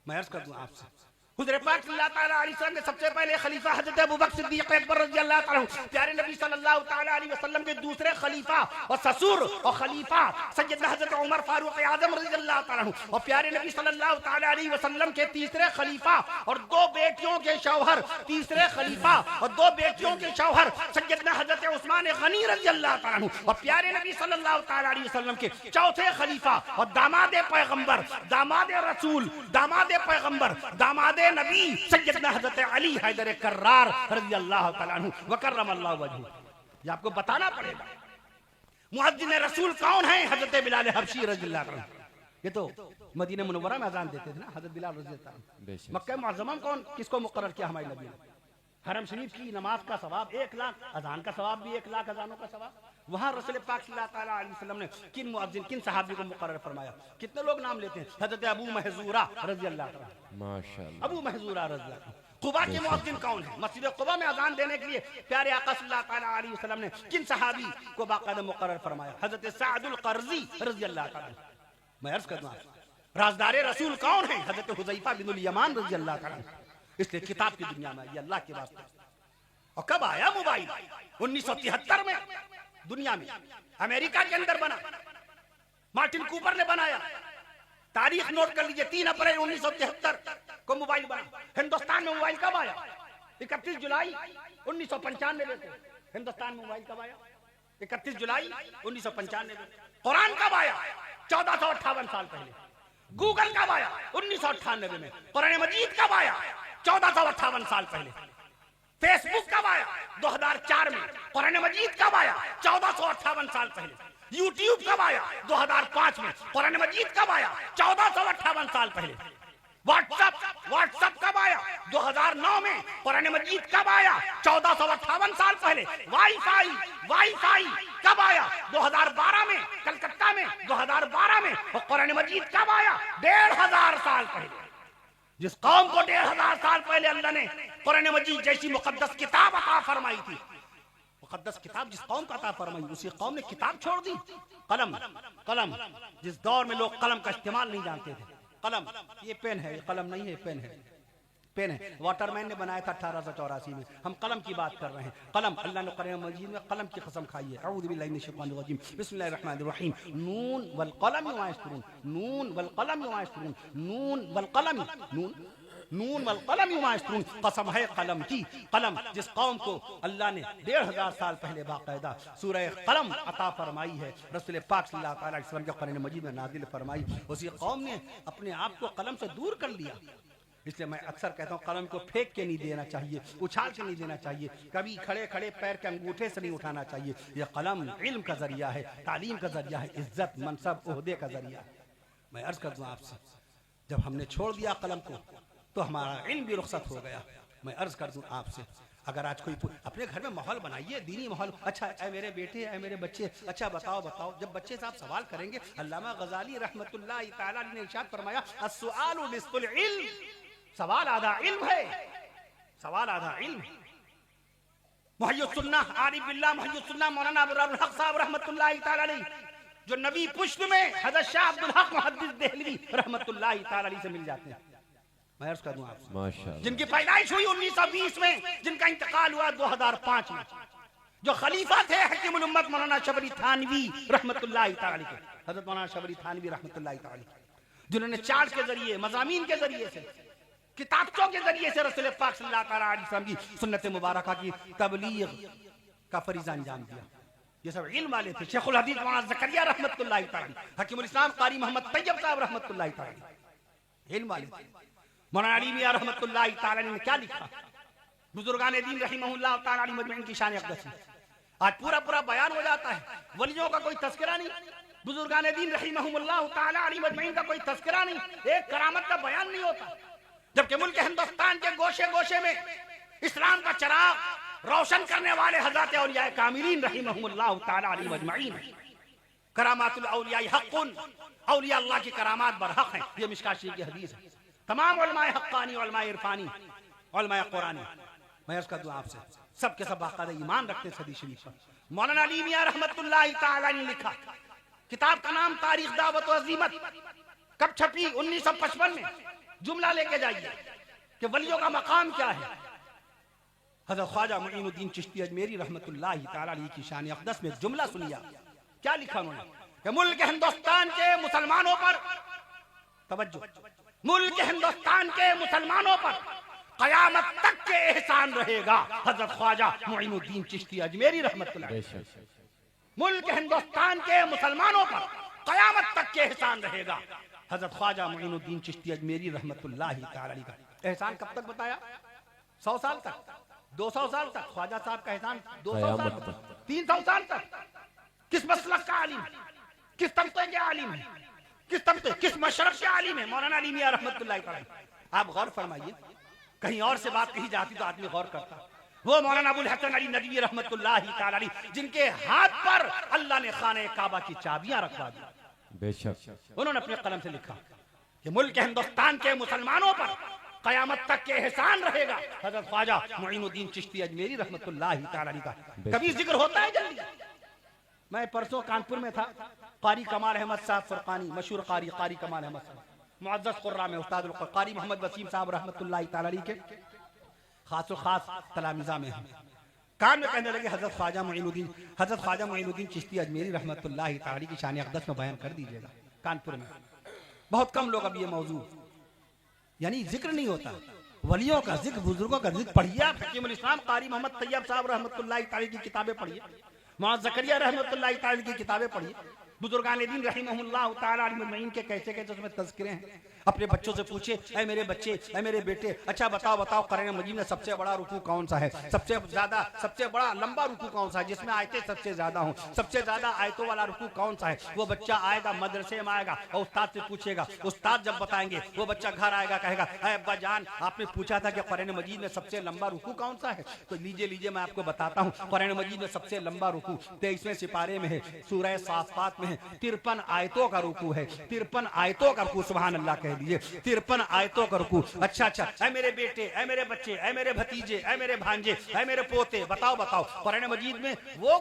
मैं अर्ज कर दूं आपसे, हुज़ूर पाक सल्लल्लाहु अलैहि वसल्लम के सबसे पहले खलीफा हजरत अबू बकर सिद्दीक़ अकबर रज़ियल्लाहु अन्हु, प्यारे नबी सल्लल्लाहु अलैहि वसल्लम के दूसरे खलीफा और ससुर और खलीफा सैयदना हजरत उमर फारूक आज़म रज़ियल्लाहु अन्हु, और प्यारे नबी सल्लल्लाहु अलैहि वसल्लम के तीसरे खलीफा और दो बेटियों के शौहर, तीसरे खलीफा और दो बेटियों के शौहर सैयदना हजरत उस्मान गनी रज़ियल्लाहु अन्हु, और प्यारे नबी सल्लल्लाहु अलैहि वसल्लम के चौथे खलीफा और दामाद पैगंबर, दामाद रसूल, दामाद पैगंबर, दामाद नबी सैयदना हजरत अली हैदर कर्रार रज़ियल्लाहु तआला अन्हु व करमल्लाहु वजहू। ये आपको बताना पड़ेगा। मुअज्जिन रसूल कौन है? हजरत बिलाल हबशी रज़ियल्लाहु अन्हु। ये तो मदीना मुनव्वरा में अजान देते थे ना हजरत बिलाल रज़ियल्लाहु अन्हु। मक्का मुअज़्ज़मा कौन किसको मुकर्रर किया हमारे नबी ने? हरम शरीफ की नमाज का सवाब 1 लाख, अजान का सवाब भी 1 लाख अजानों का सवाब। वहाँ रसूल पाक सल्लल्लाहु अलैहि वसल्लम ने किन मुअज्जिन, किन सहाबी को मुकर्रर फरमाया? कितने लोग नाम लेते हैं? हजरत अबू महजूरा रज़ियल्लाहु अन्हु, माशाअल्लाह। अबू महजूरा रज़ियल्लाहु अन्हु। कुबा के मुअज्जिन कौन है? मस्जिद कुबा में अजान देने के लिए प्यारे आका सल्लल्लाहु अलैहि वसल्लम ने किन सहाबी को बाकायदा मुकर्रर फरमाया? हजरत सअदुल कर्ज़ी रज़ियल्लाहु अन्हु। मैं अर्ज कर दूं, राज़दारे रसूल कौन है? हजरत हुज़ैफा बिनुल यमान रज़ियल्लाहु अन्हु। इसलिए किताब की दुनिया में ये अल्लाह के वास्ते। और कब आया मोबाइल? 1973 में दुनिया में अमेरिका के अंदर बना, मार्टिन कूपर ने बनाया। तारीख नोट कर लीजिए, 3 अप्रैल 1973 को मोबाइल बना। हिंदुस्तान में मोबाइल कब आया? 31 जुलाई 1995 में। हिंदुस्तान में मोबाइल कब आया? 31 जुलाई 1995 में। कुरान कब आया? 1458 साल पहले। गूगल कब आया? 1998 में। कुरान मजीद कब आया? 1458 साल पहले। फेसबुक कब आया? 2004 में। कुरान मजीद कब आया? 1458 साल पहले। यूट्यूब कब आया? 2005 में। कुरान मजीद कब आया? 1458 साल पहले। व्हाट्सएप कब आया? 2009 में। कुरान मजीद कब आया? 1458 साल पहले। वाईफाई कब आया? 2012 में कलकत्ता में। 2012 में। और कुरान मजीद कब आया? 1500 साल पहले। जिस कौम को 1500 साल पहले अल्लाह ने कुरान मजीद जैसी मुकद्दस किताब अता फरमाई थी, मुकद्दस किताब जिस कौम का अता फरमाई, उसी कौम ने किताब छोड़ दी। कलम जिस दौर में लोग कलम का इस्तेमाल नहीं जानते थे। कलम, ये पेन है, ये कलम नहीं है, पेन है। वाटरमैन ने बनाया था 1884 में। हम कलम की बात कर रहे हैं। कलम, अल्लाह ने कुरान मजीद में कलम की कसम खाई है। अऊज़ु बिल्लाहि मिनश शैतानिर रजीम, बिस्मिल्लाहिर रहमानिर रहीम। नून वल कलम वमा यस्तरून, नून वल कलम वमा यस्तरून, नून वल कलम, नून वल कलम वमा यस्तरून। कसम है कलम की। कलम जिस कौम को अल्लाह ने 1500 साल पहले बाकायदा सूरह कलम अता फरमाई है, रसूल पाक सल्लल्लाहु अलैहि वसल्लम के कुरान मजीद में नाजिल फरमाई, उसी कौम ने अपने आप को कलम से दूर कर लिया। इसलिए मैं अक्सर कहता हूँ कलम को फेंक के नहीं देना चाहिए, उछाल के नहीं देना चाहिए, कभी खड़े खड़े पैर के अंगूठे से नहीं उठाना चाहिए। यह कलम इल्म का जरिया है, तालीम का जरिया है, इज्जत मनसब ओहदे का जरिया है। मैं अर्ज कर दूं आपसे, जब हमने छोड़ दिया कलम को तो हमारा इल्म भी रुखसत हो गया। मैं अर्ज कर दूं आपसे, अगर आज कोई अपने घर में माहौल बनाइए, दीनी माहौल। अच्छा ऐ मेरे बेटे, ऐ मेरे बच्चे, अच्छा बताओ, जब बच्चे साहब सवाल करेंगे, अल्लामा गजाली रहमतुल्लाह तआला ने इरशाद फरमाया, अस्सुआलु निस्फुल इल्म, सवाल आधा इल्म है, सवाल आधा इल्म है। मुहय्यिसुन्नाह आरिफ बिल्लाह मुहय्यिसुन्नाह मौलाना अबरारुल हक साहब रहमतुल्लाह तआला अलैह, जो नबी पुष्प में हज़रत शाह अब्दुल हक मुहद्दिस देहलवी रहमतुल्लाह तआला अलैह से मिल जाते हैं। मैं अर्ज कर दूं आपसे, माशाअल्लाह, जिनकी पैदाइश हुई 1920 में, जिनका इंतकाल हुआ 2005 में, जो खलीफा थे हकीमुल उम्मत मौलाना शबरी थानवी रहमतुल्लाह तआला अलैह, हज़रत मौलाना शबरी थानवी रहमतुल्लाह तआला अलैह, जिन्होंने चार्ट के जरिए, मज़ामीन के जरिए से, किताबों के जरिए से रसूल पाक सल्लल्लाहु अलैहि वसल्लम की सुन्नत मुबारका की तबलीग का फरीज़ा अंजाम दिया। ये सब इल्म वाले थे। शेखुल हदीस मौलाना ज़करिया रहमतुल्लाह तआला, हकीमुल इस्लाम कारी मोहम्मद तैयब साहब रहमतुल्लाह तआला, इल्म वाले थे। मौलाना अली मियां रहमतुल्लाह तआला ने क्या लिखा, बुजुर्गान दीन रहिमहुल्लाह तआला अलैहि मजमईन की शान अक़दस में आज पूरा बयान हो जाता है। वलियों का कोई तज़किरा नहीं, बुजुर्गान दीन रहिमहुल्लाह तआला अलैहि मजमईन का कोई तज़किरा नहीं, एक करामत का बयान नहीं होता। जबकि मुल्क हिंदुस्तान के गोशे गोशे में इस्लाम का चिराग रोशन करने वाले हज़रत औलिया कामिलीन रहिमहुमुल्लाह तआला अलैहि मजमईन, करामातुल औलिया हक़्क़ुन, औलिया अल्लाह की करामात बरहक़ है। ये मिशकात शरीफ की हदीस है। तमाम उलमाए हक़्क़ानी, उलमाए इरफानी, उलमाए कुरानी, मैं अर्ज़ कर दूं आपसे, सब के सब बाकायदा ईमान रखते हैं हदीस शरीफ पर। मौलाना अली मियां रहमतुल्लाह तआला ने लिखा, किताब का नाम तारीख़ दावत व अज़ीमत, कब छपी? 1955 में। जुमला लेके जाइए कि वलियों का मकाम क्या है। हज़रत ख्वाजा मुईनुद्दीन चिश्ती अजमेरी रहमतुल्लाह तआला अलैह की शान अक़दस में जुमला सुनिए, क्या लिखा उन्होंने कि मुल्क हिंदुस्तान के मुसलमानों पर, तवज्जो, मुल्क हिंदुस्तान के मुसलमानों पर क़यामत तक के एहसान रहेगा। हज़रत ख्वाजा मुईनुद्दीन चिश्ती अजमेरी रहमतुल्लाह, मुल्क हिंदुस्तान के मुसलमानों पर क़यामत तक के एहसान रहेगा। हज़रत ख्वाजा मुईनुद्दीन चिश्ती अजमेरी रहमतुल्लाह तआला अलैह का एहसान कब तक बताया? 100 साल तक, 200 साल तक। ख्वाजा साहब का एहसान 200 साल तक, 300 साल तक। किस मसलक का आलिम, किस तबके के आलिम है, किस तबके, किस मशरब के आलिम है? मौलाना अली मियां रहमतुल्लाह तआला। आप गौर फरमाइए, कहीं और से बात कही जाती तो आदमी गौर करता। वो मौलाना अबुल हसन अली नदवी रहमतुल्लाह तआला अलैह, जिनके हाथ पर अल्लाह ने खाने काबा की चाबियां रखवा दी, बेशक उन्होंने अपने कलम से लिखा कि मुल्क हिंदुस्तान के मुसलमानों पर क़यामत तक के एहसान रहेगा। हज़रत ख्वाजा मुईनुद्दीन चिश्ती अजमेरी रहमतुल्लाह तआला अलैह का कभी जिक्र होता है जल्दी? मैं परसों कानपुर में था, कारी कमाल अहमद साहब फरकानी, मशहूर कारी कमाल अहमद साहब, मुअज़्ज़ज़ क़ुर्रा में उस्ताद कारी मोहम्मद वसीम साहब रहमतुल्लाह तआला अलैह के खास तलामिज़ा में हैं। कान में कहने लगे, हज़रत ख्वाजा मुईनुद्दीन चिश्ती अजमेरी रहमतुल्लाह तआला अलैह की शान अक़दस में बयान कर दीजिएगा। कानपुर में बहुत कम लोग अब ये मौजू, यानी जिक्र नहीं होता वलियों का, जिक्र बुजुर्गों का जिक्र। पढ़िए आप हकीमुल इस्लाम कारी मोहम्मद तैयब साहब रहमतुल्लाह तआला की किताबें पढ़िए, मौलाना ज़करिया रहमतुल्लाह तआला की किताबें पढ़िए, बुजुर्गान दीन रहिमहुल्लाह तआला अलैहि मजमईन के कैसे कैसे उसमें तज़किरे हैं। अपने बच्चों से पूछे, ऐ मेरे बच्चे, ऐ मेरे बेटे, अच्छा बताओ कुरान मजीद में सबसे बड़ा रुकू कौन सा है, सबसे बड़ा लंबा रुकू कौन सा है, जिसमें आयतें सबसे ज्यादा हों, सबसे ज्यादा आयतों वाला रुकू कौन सा है? वो बच्चा आएगा, मदरसे में आएगा और उस्ताद से पूछेगा, उस्ताद जब बताएंगे वो बच्चा घर आएगा, कहेगा, अरे अब्बा जान आपने पूछा था कि कुरान मजीद में सबसे लंबा रुकू कौन सा है? तो लीजिए मैं आपको बताता हूँ, कुरान मजीद में सबसे लंबा रुकू 23वें सिपारे में है, सूरह साफ़ात में है। 53 आयतों का रुकू है, 53 आयतों का रुकू, सुभान अल्लाह कह दीजिए, 53 आयतों का रुकू। अच्छा, ऐ मेरे बेटे, ऐ मेरे बच्चे, ऐ मेरे भतीजे, ऐ मेरे भांजे, ऐ मेरे पोते, बताओ कुरान मजीद में वो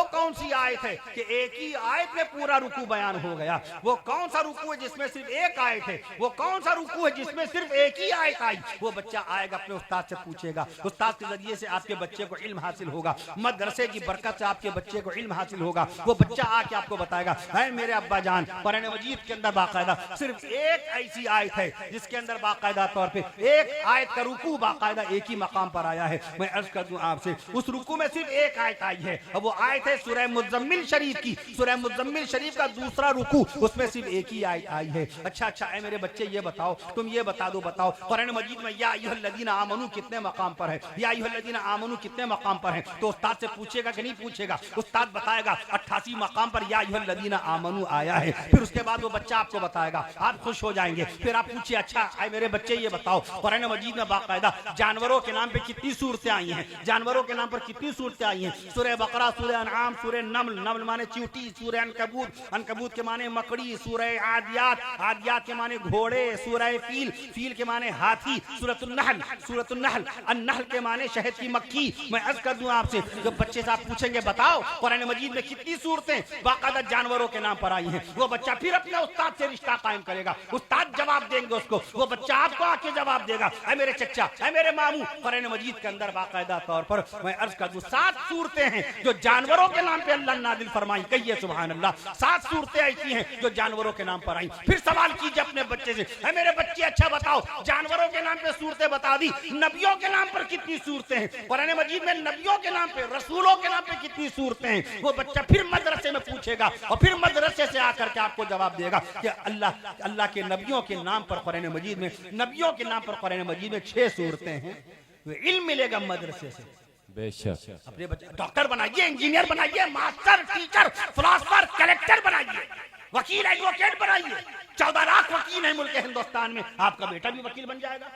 कौन सी आयत है कि एक ही आयत में पूरा रुकू बयान हो गया? वो कौन सा रुकू है जिसमें सिर्फ एक आयत है? वो कौन सा रुकू है जिसमें सिर्फ एक ही आयत आई? वो बच्चा आएगा, अपने उस्ताद से पूछेगा, उस्ताद के जरिए से आपके बच्चे को इल्म हासिल होगा, मदरसे की बरकत से आपके बच्चे को इल्म हासिल होगा। वो बच्चा आके आपको आपको बताएगा, है मेरे अब्बा जान, कुरान मजीद के अंदर बाकायदा सिर्फ एक ऐसी आयत है जिसके अंदर बाकायदा तौर पे एक आयत का रुकू बाकायदा एक ही मकाम पर आया है। मैं अर्ज कर दूं आपसे, उस रुकू में सिर्फ एक आयत आई है और वो आयत है सूरह मुज़म्मिल शरीफ की। सूरह मुज़म्मिल शरीफ का दूसरा रुकू, उसमें सिर्फ एक ही आयत आई है। अच्छा है मेरे बच्चे, ये बताओ, तुम ये बता दो, बताओ कुरान मजीद में या अय्युहल्लज़ीना आमनू कितने मकाम पर है, या अय्युहल्लज़ीना आमनू कितने मकाम पर है? तो उस्ताद से पूछेगा कि नहीं पूछेगा? उस्ताद बताएगा 88 मकाम पर या अय्युहल्लज़ीना आमनू आया है। फिर उसके बाद वो बच्चा आपको बताएगा, आप खुश हो जाएंगे। फिर आप पूछिए, अच्छा है मेरे बच्चे ये बताओ, कुरान मजीद में बाकायदा जानवरों के नाम पे कितनी सूरतें आई हैं? जानवरों के नाम पर कितनी सूरतें आई हैं? सूरह बकरा, सूरह अनआम, सूरह नमल, नमल माने चींटी, सूरह अनकबूत, अनकबूत के माने मकड़ी, सूरह आदियात, आदियात के माने घोड़े, सूरह फील, फील के माने हाथी, सूरतुन नहल, सूरतुन नहल, अन-नहल के माने शहद की मक्खी। मैं अर्ज कर दूं आपसे, जब बच्चे से आप पूछेंगे बताओ कुरान मजीद में कितनी सूरतें बाकायदा जानवरों के नाम पर आई हैं, वो बच्चा फिर अपने उस्ताद से रिश्ता कायम करेगा। उस्ताद जवाब देंगे उसको, वो बच्चा आपको आके जवाब देगा, ऐ मेरे चचा, ऐ मेरे मामू, कुरान मजीद के अंदर बाकायदा तौर पर मैं अर्ज कर दूं 7 सूरतें हैं जो जानवरों के नाम पे अल्लाह नादिल फरमाई। कहिए सुभान अल्लाह। 7 सूरतें ऐसी हैं जो जानवरों के नाम पर आई। फिर सवाल कीजिए अपने बच्चे से, ऐ मेरे बच्चे अच्छा बताओ, जानवरों के नाम पे सूरतें बता दी, नबियों के नाम पर कितनी सूरतें हैं? कुरान मजीद में नबियों के नाम पे, रसूलों के नाम पे कितनी सूरतें हैं? वो बच्चा फिर मदरसे में पूछेगा और फिर मदरसे से आकर के आपको जवाब देगा कि अल्लाह के नबियों के नाम पर कुरान मजीद में, नबियों के नाम पर कुरान मजीद में 6 सूरतें हैं। इल्म मिलेगा मदरसे से। बेशक। अपने बच्चे डॉक्टर बनाइए, इंजीनियर बनाइए, मास्टर, टीचर, फिलोसोफर, कलेक्टर बनाइए, वकील, एडवोकेट बनाइए। 14 लाख वकील है मुल्क हिंदुस्तान में, आपका बेटा भी वकील बन जाएगा।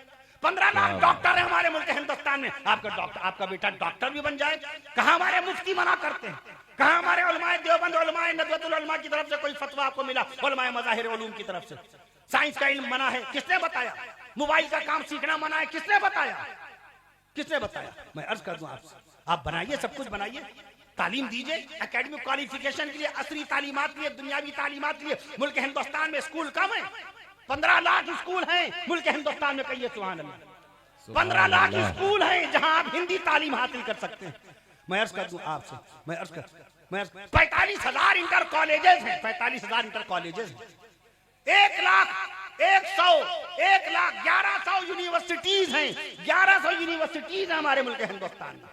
15 लाख डॉक्टर है हमारे मुल्क हिंदुस्तान में, आपका बेटा डॉक्टर भी बन जाए। कहाँ हमारे मुफ्ती मना करते हैं? कहाँ हमारे उलमाए देवबंद, उलमाए नदवतुल उलमा की तरफ से कोई फतवा आपको मिला? उलमाए मज़ाहिर उलूम की तरफ से। साइंस का इल्म मना है, किसने बताया? मोबाइल का काम सीखना मना है, किसने बताया? किसने बताया? मैं अर्ज कर दूं आपसे, आप बनाइए, सब कुछ बनाइए, तालीम दीजिए, एकेडमिक क्वालिफिकेशन के लिए, असली तालीमात के लिए, दुनियावी तालीमात के लिए। मुल्क हिंदुस्तान में स्कूल कम है, 15 लाख स्कूल हैं मुल्क हिंदुस्तान में। कहिए सुभान अल्लाह। 15 लाख स्कूल हैं जहां आप हिंदी तालीम हासिल कर सकते हैं। मैं अर्ज कर दूं आपसे, 45,000 इंटर कॉलेजेस हैं, 45,000 इंटर कॉलेजेस हैं। 1,11,000 यूनिवर्सिटीज हैं, 1100 यूनिवर्सिटीज हैं हमारे मुल्क हिंदुस्तान में।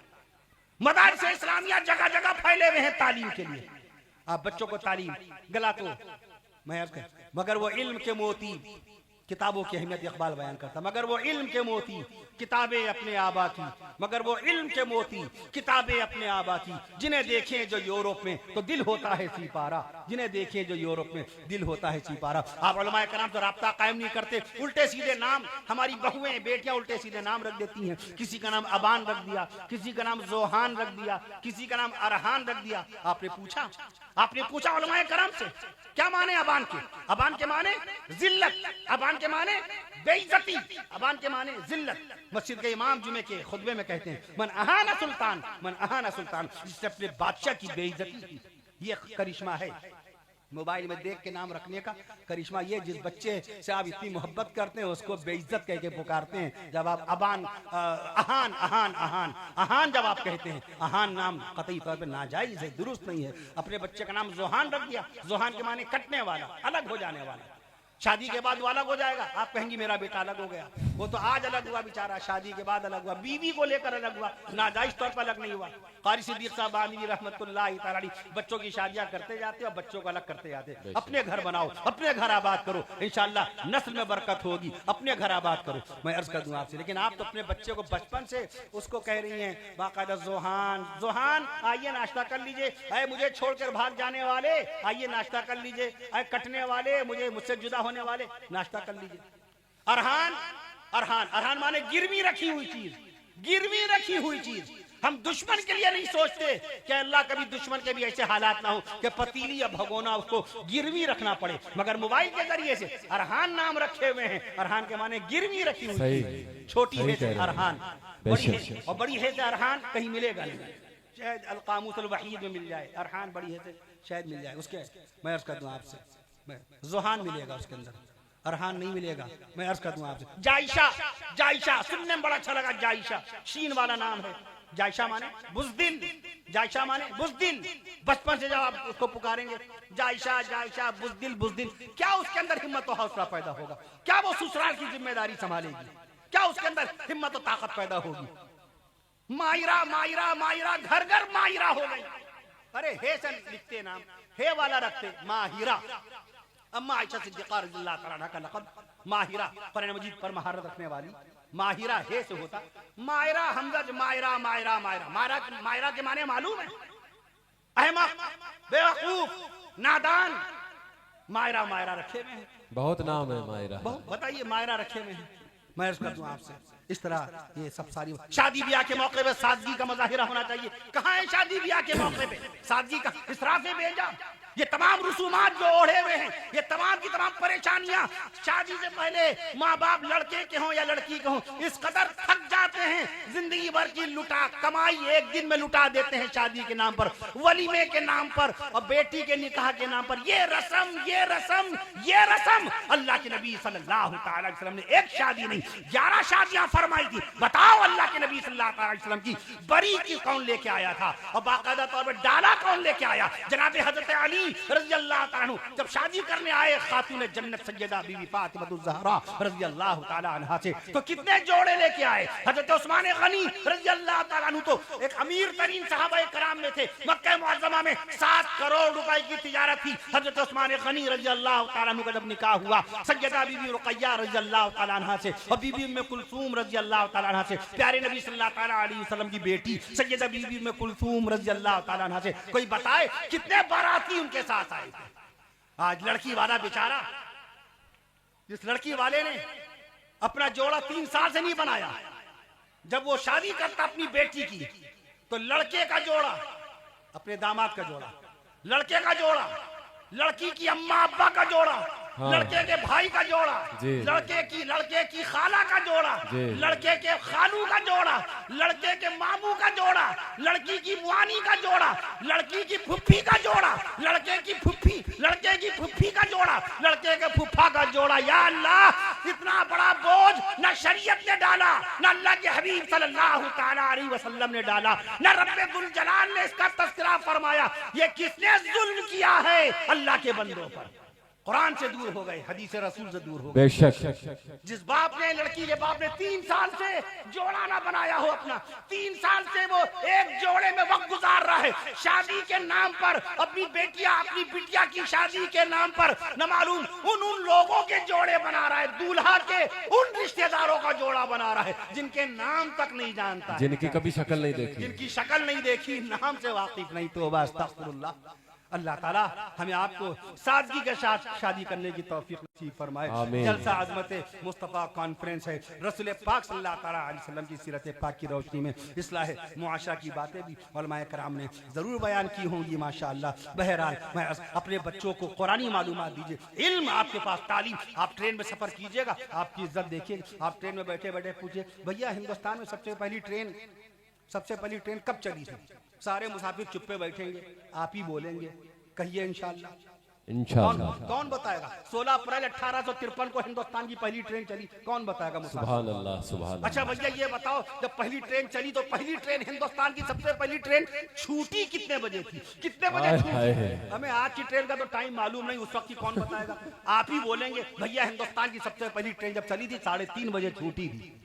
मदारिस इस्लामिया जगह जगह फैले हुए हैं तालीम के लिए। आप बच्चों को तालीम गला तो मगर वो इल्म के मोती, किताबों की अहमियत इकबाल बयान करता, मगर वो इल्म के मोती किताबें अपने आबा की, मगर वो इल्म के मोती किताबें अपने आबा की, जिन्हें देखें जो यूरोप में तो दिल होता है सिपारा, जिन्हें देखें जो यूरोप में दिल होता है सिपारा। आप उलमाए कराम तो राब्ता कायम नहीं करते, उल्टे सीधे नाम, हमारी बहुएं बेटियां उल्टे सीधे नाम रख देती हैं। किसी का नाम अबान रख दिया, किसी का नाम जोहान रख दिया, किसी का नाम अरहान रख दिया। आपने पूछा उलमाए कराम से क्या माने अबान के? अबान के माने जिल्लत, अबान के माने बेइज्जती, अबान के माने जिल्लत। मस्जिद के इमाम जुमे के खुतबे में कहते हैं, मन अहाना सुल्तान, मन अहाना सुल्तान, जिसने अपने बादशाह की बेइज्जती की। ये करिश्मा है मोबाइल में देख के नाम रखने का। करिश्मा ये, जिस बच्चे से आप इतनी मोहब्बत करते हैं उसको बेइज्जत कह के पुकारते हैं। जब आप अबान, अहान अहान अहान अहान जब आप कहते हैं, अहान नाम कतई तौर पे नाजायज है, दुरुस्त नहीं है। अपने बच्चे का नाम जोहान रख दिया, जोहान के माने कटने वाला, अलग हो जाने वाला। शादी के बाद वो अलग हो जाएगा, आप कहेंगी मेरा बेटा अलग हो गया। वो तो आज अलग हुआ बेचारा, शादी के बाद अलग हुआ, बीवी को लेकर अलग हुआ, नाजायज तौर पर अलग नहीं हुआ। कारी सिद्दीक साहब आलमी रहमतुल्लाह तआला बच्चों की शादियां करते जाते और बच्चों को अलग करते जाते। अपने घर बनाओ, अपने घर आबाद करो, इंशाअल्लाह नस्ल में बरकत होगी। अपने घर आबाद करो। मैं अर्ज कर दूं आपसे, लेकिन आप तो अपने बच्चे को बचपन से उसको कह रही हैं बाकायदा जोहान, जोहान आइए नाश्ता कर लीजिए, अरे मुझे छोड़कर भाग जाने वाले आइए नाश्ता कर लीजिए, अरे कटने वाले मुझसे जुदा होने वाले नाश्ता कर लीजिए। अरहान, अरहान, अरहान माने गिरवी रखी हुई चीज, गिरवी रखी हुई चीज। हम दुश्मन के लिए नहीं सोचते कि अल्लाह कभी दुश्मन के भी ऐसे हालात ना हो कि पतीली या भगोना उसको गिरवी रखना पड़े, मगर मोबाइल के जरिए से अरहान नाम रखे हुए हैं। अरहान के माने गिरवी रखी हुई, छोटी है से अरहान, बड़ी है और बड़ी है से अरहान कहीं मिलेगा नहीं, शायद अल कामूस अल वहीद में मिल जाए। अरहान बड़ी है से शायद मिल जाए उसके। मैं अर्ज कर दूं आपसे, जोहान मिलेगा उसके अंदर, अरहान नहीं मिलेगा। मैं अर्ज कर दूं आपसे, जायशा, जायशा सुनने में बड़ा अच्छा लगा। जायशा शीन वाला नाम है। जायशा माने बुज़दिल, जायशा माने बुज़दिल, बचपन से जब आप उसको पुकारेंगे जायशा जायशा बुज़दिल बुज़दिल, क्या उसके अंदर हिम्मत और हौसला पैदा होगा? क्या वो ससुराल की जिम्मेदारी संभालेगी? क्या उसके अंदर हिम्मत और ताकत पैदा होगी? मायरा मायरा मायरा, घर घर मायरा हो गई। अरे हे से लिखते नाम, हे वाला रखते माहिरा। अम्मा आयशा सिद्दीक़ा रज़ियल्लाहु तआला अन्हा का लक़ब माहिरा, कुरान मजीद पर महारत रखने वाली। माहिरा हे से होता, मायरा हमजा मायरा मायरा मायरा, मायरा मायरा के माने मालूम है? अहमक, बेवकूफ, नादान, मायरा मायरा रखे में है। बहुत नाम है मायरा। बताइए मायरा रखे में है। मैं अर्ज़ कर दूं आपसे, इस तरह ये सब सारी शादी ब्याह के मौके पे सादगी का मुजाहिरा होना चाहिए। कहाँ है शादी ब्याह के मौके पे सादगी का? इसराफ़ बेजा। ये तमाम रसूमात जो ओढ़े हुए हैं, ये तमाम की तमाम परेशानियां, शादी से पहले माँ बाप लड़के के हों या लड़की के हों, इस कदर थक जाते हैं, जिंदगी भर की लुटा कमाई एक दिन में लुटा देते हैं शादी के नाम पर, वलीमे के नाम पर और बेटी के निकाह के नाम पर। ये रस्म ये रस्म ये रस्म, अल्लाह के नबी सल्लल्लाहु अलैहि वसल्लम ने एक शादी नहीं 11 शादियां फरमाई थी। बताओ अल्लाह के नबी सल्लल्लाहु अलैहि वसल्लम की बरी की कौन लेके आया था और बाकायदा तौर पर डाला कौन लेके आया? जनाब हजरत अली रज़ियल्लाहु ताला अन्हु जब शादी करने आए खातून जन्नत सैयदा बीबी फातिमा ज़हरा रज़ियल्लाहु ताला अन्हा से, तो कितने जोड़े लेके आए? हजरत उस्मान गनी रज़ियल्लाहु ताला अन्हु तो एक अमीर तरीन सहाबाए कराम में थे। मक्का मुअज़्ज़मा में 7 करोड़ रुपए की तिजारत थी। हजरत उस्मान गनी रज़ियल्लाहु ताला अन्हु का जब निकाह हुआ सैयदा बीबी रुक़ैया रज़ियल्लाहु ताला अन्हा से और बीबी उम्मे कुलसूम रज़ियल्लाहु ताला अन्हा से, प्यारे नबी सल्लल्लाहु अलैहि वसल्लम की बेटी सैयदा बीबी उम्मे कुलसूम रज़ियल्लाहु ताला अन्हा से, कोई बताए कितने बाराती उनके साथ आए थे? आज लड़की वाला बेचारा, जिस लड़की वाले ने अपना जोड़ा 3 साल से नहीं बनाया, जब वो शादी करता अपनी बेटी की तो लड़के का जोड़ा अपने दामाद का जोड़ा, लड़के का जोड़ा लड़की की अम्मा अब्बा का जोड़ा, हाँ। लड़के के भाई का जोड़ा, लड़के की खाला का जोड़ा, लड़के के खालू का जोड़ा, लड़के के मामू का जोड़ा, लड़की की मुआनी का जोड़ा, लड़की की फुफ्फी का जोड़ा, लड़के की फुफ्फी का जोड़ा, लड़के के फुफ्फा का जोड़ा। या अल्लाह, इतना बड़ा बोझ न शरीयत ने डाला, न अल्लाह के हबीब सल्लल्लाहु ताला अलैहि वसल्लम ने डाला, न रब्बे दुल जलाल ने इसका तज़किरा फरमाया। ये किसने जुल्म किया है अल्लाह के बंदों पर? कुरान से दूर हो गए, हदीस रसूल से दूर हो गए। बेशक जिस बाप ने, लड़की के बाप ने 3 साल से जोड़ा ना बनाया हो अपना, 3 साल से वो एक जोड़े में वक्त गुजार रहा है, शादी के नाम पर अपनी बिटिया की शादी के नाम पर न मालूम उन लोगों के जोड़े बना रहा है, दूल्हा के उन रिश्तेदारों का जोड़ा बना रहा है जिनके नाम तक नहीं जानता, जिनकी कभी शक्ल नहीं देखी, जिनकी शक्ल नहीं देखी, नाम से वाकिफ नहीं। तौबा अस्तगफिरुल्लाह। अल्लाह ताला हमें आपको सादगी के साथ शादी करने की तौफीक नसीब फरमाए। जलसा अज़मत मुस्तफ़ा कॉन्फ्रेंस है, रसूल पाक सल्लल्लाहु अलैहि वसल्लम की सीरत पाक की रोशनी में इस्लाह मुआशरा की बातें भी उलमाए कराम ने ज़रूर बयान की होंगी माशाअल्लाह। बहरहाल मैं अपने बच्चों को कुरानी मालूमात दीजिए, इल्म आपके पास, तालीम। आप ट्रेन में सफ़र कीजिएगा, आपकी इज्जत देखिए। आप ट्रेन में बैठे बैठे पूछिए, भैया हिंदुस्तान में सबसे पहली ट्रेन कब चली थी? सारे मुसाफिर चुप्पे बैठेंगे, आप ही बोलेंगे, कहिए इंशाअल्लाह। कौन बताएगा? 16 अप्रैल 1853 को हिंदुस्तान की पहली ट्रेन चली, कौन बताएगा? सुभान अल्लाह, सुभान अल्लाह। अच्छा भैया ये बताओ, जब पहली ट्रेन चली तो पहली ट्रेन हिंदुस्तान की सबसे पहली ट्रेन छूटी कितने बजे थी? कितने बजे छूटी? हमें आज की ट्रेन का तो टाइम मालूम नहीं, उस वक्त की कौन बताएगा? आप ही बोलेंगे भैया हिंदुस्तान की सबसे पहली ट्रेन जब चली थी 3:30 बजे छूटी थी।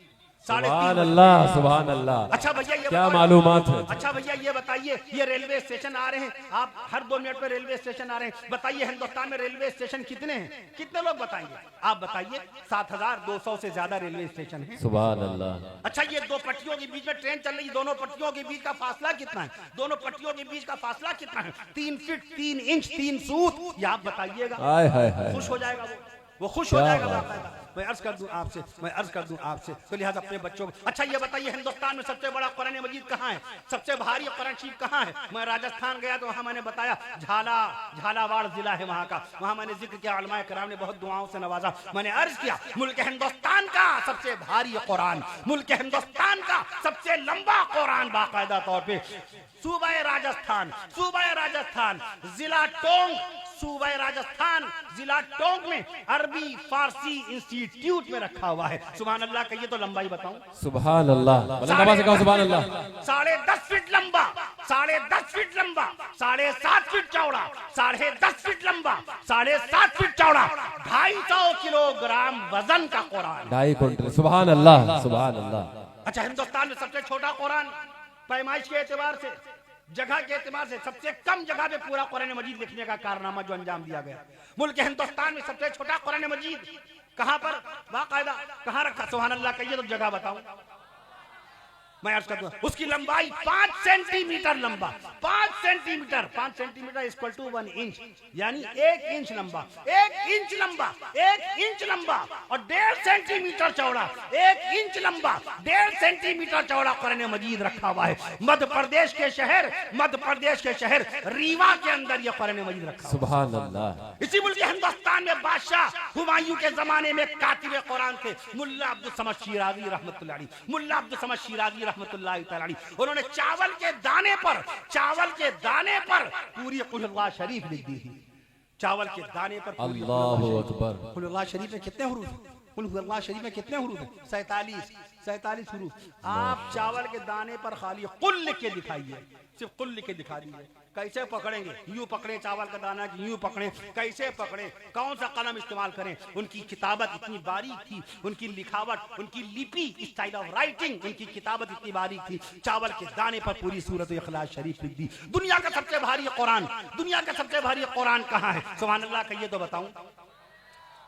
सुभान अल्लाह, सुभान अल्लाह। अच्छा भैया ये क्या मालूमात है? अच्छा भैया ये बताइए, ये रेलवे स्टेशन आ रहे हैं, आप हर 2 मिनट में रेलवे स्टेशन आ रहे हैं, बताइए हिंदुस्तान में रेलवे स्टेशन कितने हैं? कितने लोग बताएंगे? आप बताइए। 7200 से ज्यादा रेलवे स्टेशन है। सुभान अल्लाह। अच्छा ये 2 पटरियों के बीच में ट्रेन चल रही है, दोनों पटरियों के बीच का फासला कितना है? दोनों पटरियों के बीच का फासला कितना है? 3 फीट 3 इंच 3 सूत। ये आप बताइएगा। खुश हो जाएगा वो खुश हो जाएगा। मैं अर्ज कर दूं आपसे तो लिहाजा अपने बच्चों को। अच्छा ये बताइए, हिंदुस्तान में सबसे बड़ा कुरान मजीद कहाँ है? सबसे भारी कुरान शरीफ कहाँ है? मैं राजस्थान गया तो वहाँ मैंने बताया झालावाड़ जिला है वहाँ का, वहाँ मैंने जिक्र किया, उलमाए कराम ने बहुत दुआओं से नवाजा। मैंने अर्ज किया, मुल्क हिंदुस्तान का सबसे भारी कुरान, मुल्क हिंदुस्तान का सबसे लंबा कुरान बाकायदा तौर पर सूबा राजस्थान जिला टोंक सूबा राजस्थान जिला टोंक में अरबी फारसी इंस्टीट्यूट में रखा हुआ है। सुभान अल्लाह कहिए तो लंबाई बताऊं। सुभान अल्लाह, नमाज से कहो सुभान अल्लाह। 10.5 फीट लंबा, 10.5 फीट लंबा, 7.5 फीट चौड़ा, 10.5 फीट लंबा, 7.5 फीट चौड़ा, 250 किलोग्राम वजन का कुरान। 2.5 क्विंटल। सुभान अल्लाह, सुभान अल्लाह। अच्छा, हिंदुस्तान में सबसे छोटा कुरान, पैमाइश के एतबार से, जगह के एतबार से सबसे कम जगह पे पूरा कुरान मजीद लिखने का कारनामा जो अंजाम दिया गया। मुल्क हिंदुस्तान में सबसे छोटा कुरान मजीद कहां पर बाकायदा कहां रखा? सुभान अल्लाह कहिए तो जगह बताऊं। मैं अर्ज कर दूं, उसकी लंबाई 5 सेंटीमीटर लंबा, 5 centimetre, 5 centimetre equal to 1 inch, यानी 1 इंच लंबा, 1 इंच लंबा, 1 इंच लंबा और 1.5 सेंटीमीटर चौड़ा, 1 इंच लंबा, 1.5 सेंटीमीटर चौड़ा कुरान मजीद रखा हुआ है। मध्य प्रदेश के शहर रीवा के अंदर यह कुरान मजीद रखा हुआ है। सुभान अल्लाह। इसी मुल्क हिंदुस्तान में बादशाह हुमायूं के जमाने में कातिब कुरान थे मुल्ला अब्दुल समद शिराजी रहमतुल्लाह अलैह। मुल्ला अब्दुल समद शिराजी रहमतुल्लाह अलैह, उन्होंने चावल के दाने पर पूरी कुल अल्लाह शरीफ लिख दी थी। चावल के दाने पर अल्लाहु अकबर। कुल अल्लाह शरीफ में कितने हुरूफ हैं? कुल अल्लाह शरीफ में कितने हुरूफ हैं? 47 हुरूफ। आप चावल के दाने पर खाली कुल लिख के दिखाइए, सिर्फ कुल लिख के दिखा दीजिए। कैसे पकड़ेंगे? यूं पकड़े चावल का दाना कि यूं पकड़े? कैसे पकड़े? कौन सा कलम इस्तेमाल करें? उनकी किताबत इतनी बारीक थी, उनकी लिखावट, उनकी लिपि, स्टाइल ऑफ राइटिंग, उनकी किताबत इतनी बारीक थी। चावल के दाने पर पूरी सूरत इखलास शरीफ लिख दी। दुनिया का सबसे भारी कुरान कहाँ है? सुभान अल्लाह कहिए तो बताऊं।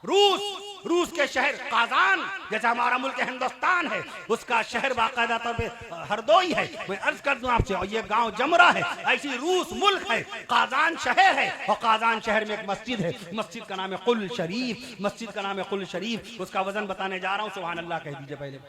रूस के शहर काजान, जैसा हमारा मुल्क हिंदुस्तान है, उसका शहर बाकायदा तौर पे हरदोई है। मैं अर्ज कर दूं आपसे, और ये गांव जमरा है। ऐसी रूस मुल्क है, काजान शहर है, और काजान शहर में एक मस्जिद है। मस्जिद का नाम है कुल शरीफ। उसका वजन बताने जा रहा हूँ। सुभान अल्लाह कह दीजिए पहले।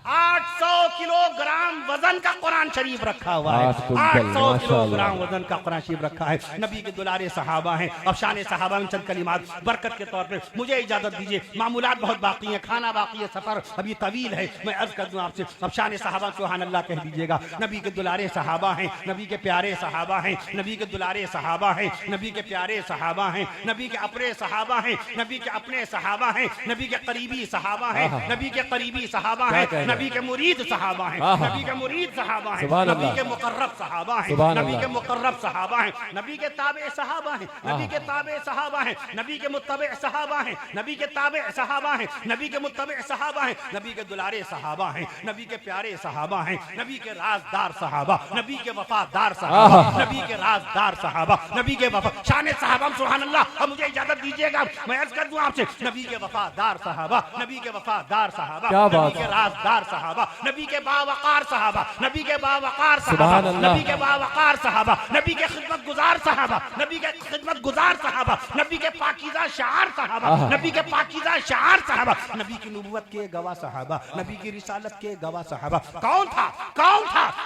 800 किलोग्राम वजन का कुरान शरीफ रखा हुआ है। 800 किलोग्राम वजन का कुरान शरीफ रखा है। नबी के दुलारे सहाबा हैं। अब शान सहाबा में चंद कलिमात बरकत के तौर पे मुझे इजाजत दीजिए। मामूलात बहुत बाकी हैं, खाना बाकी है, सफर अभी तवील है। मैं अर्ज कर दूं आपसे, अब शान सहाबा सुभान अल्लाह कह दीजिएगा। नबी के दुलारे सहाबा हैं, नबी के प्यारे सहाबा हैं, नबी के दुलारे सहाबा हैं, नबी के प्यारे सहाबा हैं, नबी के अपने सहाबा हैं, नबी के अपने सहाबा हैं, नबी के करीबी सहाबा हैं, नबी के करीबी सहाबा हैं, नबी के मुरीद सहाबा हैं, नबी के मुरीद सहाबा हैं, नबी के मुकर्रब सहाबा हैं, नबी के मुकर्रब सहाबा हैं, नबी के ताबे सहाबा हैं, नबी के ताबे सहाबा हैं, नबी के मुत्तबे सहाबा हैं, नबी के ताबे सहाबा हैं, नबी के मुत्तबे सहाबा हैं, नबी के दुलारे सहाबा हैं, नबी के प्यारे सहाबा हैं, नबी के राजदार सहाबा, नबी के वफादार सहाबा, नबी के राजदार सहाबा, नबी के वफा शान सहाबा। सुभान अल्लाह। अब मुझे इजाजत दीजिएगा, मैं अर्ज कर दूं आपसे, नबी के वफादार सहाबा, नबी के वफादार सहाबा, नबी के राजदार सहाबा, नबी के बावकार सहाबा, नबी के बावकार सहाबा, नबी के बावकार सहाबा, नबी के खिदमत गुजार सहाबा, नबी के खिदमत गुजार सहाबा, नबी के पाकीज़ा शार सहाबा, नबी के पाकीज़ा शार सहाबा, नबी की नबूवत के गवाह सहाबा, नबी की रिसालत के गवाह सहाबा। कौन था?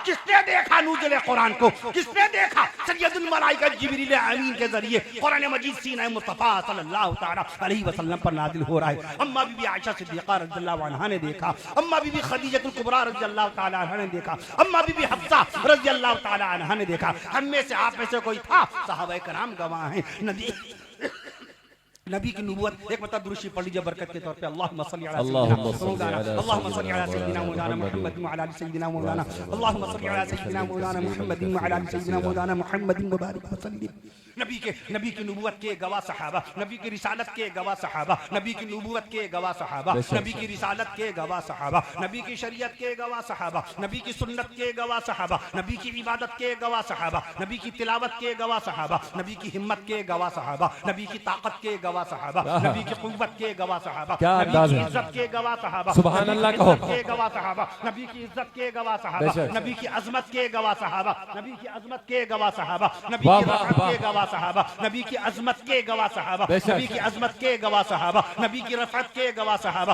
किसने देखा नूज़ुल कुरान को? किसने देखा? सैयदुल मलाइका जिब्रील अमीन के जरिए कुरान मजीद सीना मुस्तफा सल्लल्लाहु तआला अलैहि वसल्लम पर नाजिल हो रहा है। अम्मा बीबी आयशा सिद्दीक़ा रज़ियल्लाहु अन्हा ने देखा, अम्मा बीबी खदीजतुल कुबरा रज़ियल्लाहु तआला अन्हा ने देखा, अम्मा बीबी हफ्सा रज़ियल्लाहु तआला अन्हा ने देखा। हम में से आप में से कोई था? सहाबाए कराम गवाह हैं। नबी की नबूवत एक मतलब दुरूद पढ़ लीजिए बरकत के तौर पे। अल्लाहुम्मा सल्ली अला सय्यिदिना मौलाना मुहम्मद व अला सय्यिदिना मौलाना, अल्लाहुम्मा सल्ली अला सय्यिदिना मौलाना मुहम्मद व अला सय्यिदिना मौलाना मुहम्मद मुबारक वसल्लम। नबी की नबूवत के गवाह सहाबा, नबी की रिसालत के गवाह सहाबा, नबी की नबूवत के गवाह सहाबा, नबी की रिसालत के गवाह सहाबा, नबी की शरीयत के गवाह सहाबा, नबी की सुन्नत के गवाह सहाबा, नबी की इबादत के गवाह सहाबा, नबी की तिलावत के गवाह सहाबा, नबी की हिम्मत के गवाह सहाबा, नबी की ताकत के गवाह सहाबा, नबी की कुव्वत के गवाह सहाबा, नबी की इज्जत के गवाह सहाबा, सुभान अल्लाह कहो, के गवाह सहाबा, नबी की इज्जत के गवाह सहाबा, नबी की अजमत के गवाह सहाबा, नबी की अजमत के गवाह सहाबा, नबी की रफ़अत के गवाह सहाबा, नबी की अजमत के गवाह सहाबा, नबी की अजमत के गवाह सहाबा, नबी की रफ़अत के गवाह सहाबा,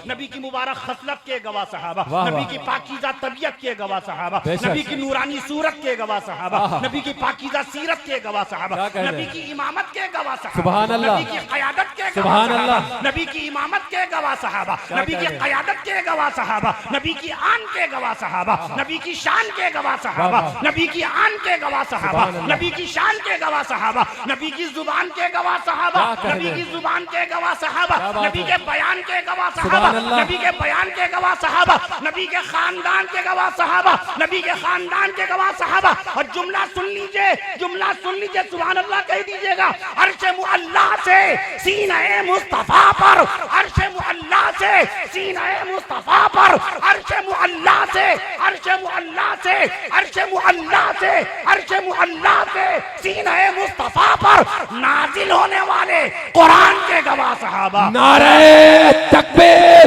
नबी की मुबारक खसलत के गवाह सहाबा, नबी की पाकीज़ा तबीयत के गवाह सहाबा, नबी की नूरानी सूरत के गवाह सहाबा, नबी की पाकीज़ा सीरत के गवाह सहाबा, नबी की इमामत के गवाह सहाबा, नबी की क़यादत के के सुभान गवाह अल्लाह। सहाबा, नबी की इमामत के गवाह सहाबा, नबी की कह रहे हैं? क़यादत के गवाह सहाबा, नबी की आन के गवाह सहाबा, नबी की शान के गवाह सहाबा, वाह, वाह। नबी की आन के गवाह सहाबा, सुभान अल्लाह। नबी की शान के गवाह सहाबा, नबी की जुबान के गवाह सहाबा, क्या कह नबी रहे की हैं? जुबान के गवाह सहाबा, क्या बात नबी है? के बयान के गवाह सहाबा, सुभान अल्लाह। नबी के बयान के गवाह सहाबा, नबी के खानदान के गवाह सहाबा, नबी के खानदान के गवाह सहाबा। और जुमला सुन लीजिए, जुमला सुन लीजिए, सुभान अल्लाह कह दीजिएगा। अर्श मुअल्ला से सीने मुस्तफा पर, अर्श मुअल्ला से सीने मुस्तफा पर, अर्श मुअल्ला से, अर्श मुअल्ला से, अर्श मुअल्ला से, अर्श मुअल्ला से सीने मुस्तफा पर नाजिल होने वाले कुरान के गवाह सहाबा। नारे तकबीर,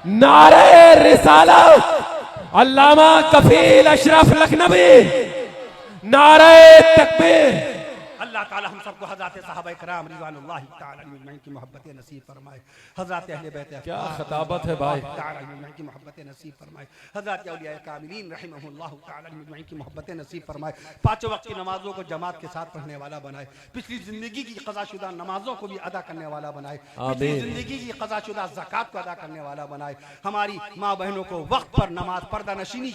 नारे रिसालत, अल्लामा कफील अशरफ लखनवी, नारे तकबीर। अल्लाह ताला हम सबको हज़रत सहाबा इकराम रिज़वानुल्लाहि ताला अलैहिम अजमईन की मोहब्बत नसीब फरमाए। हज़रत अहले बैत क्या खिताबत है भाई। ताला अलैहिम अजमईन की मोहब्बत नसीब फरमाए। हज़रत औलिया कामिलीन रहमहुल्लाहु ताला अलैहिम अजमईन की मोहब्बत नसीब फरमाए। पांचों वक्त की नमाजों को जमात के साथ पढ़ने वाला बनाए। पिछली जिंदगी की क़ज़ाशुदा नमाजों को भी अदा करने वाला बनाए। पिछली आमीन। जिंदगी की क़ज़ाशुदा ज़कात को अदा करने वाला बनाए। हमारी माँ बहनों को वक्त पर नमाज पर्दानशीनी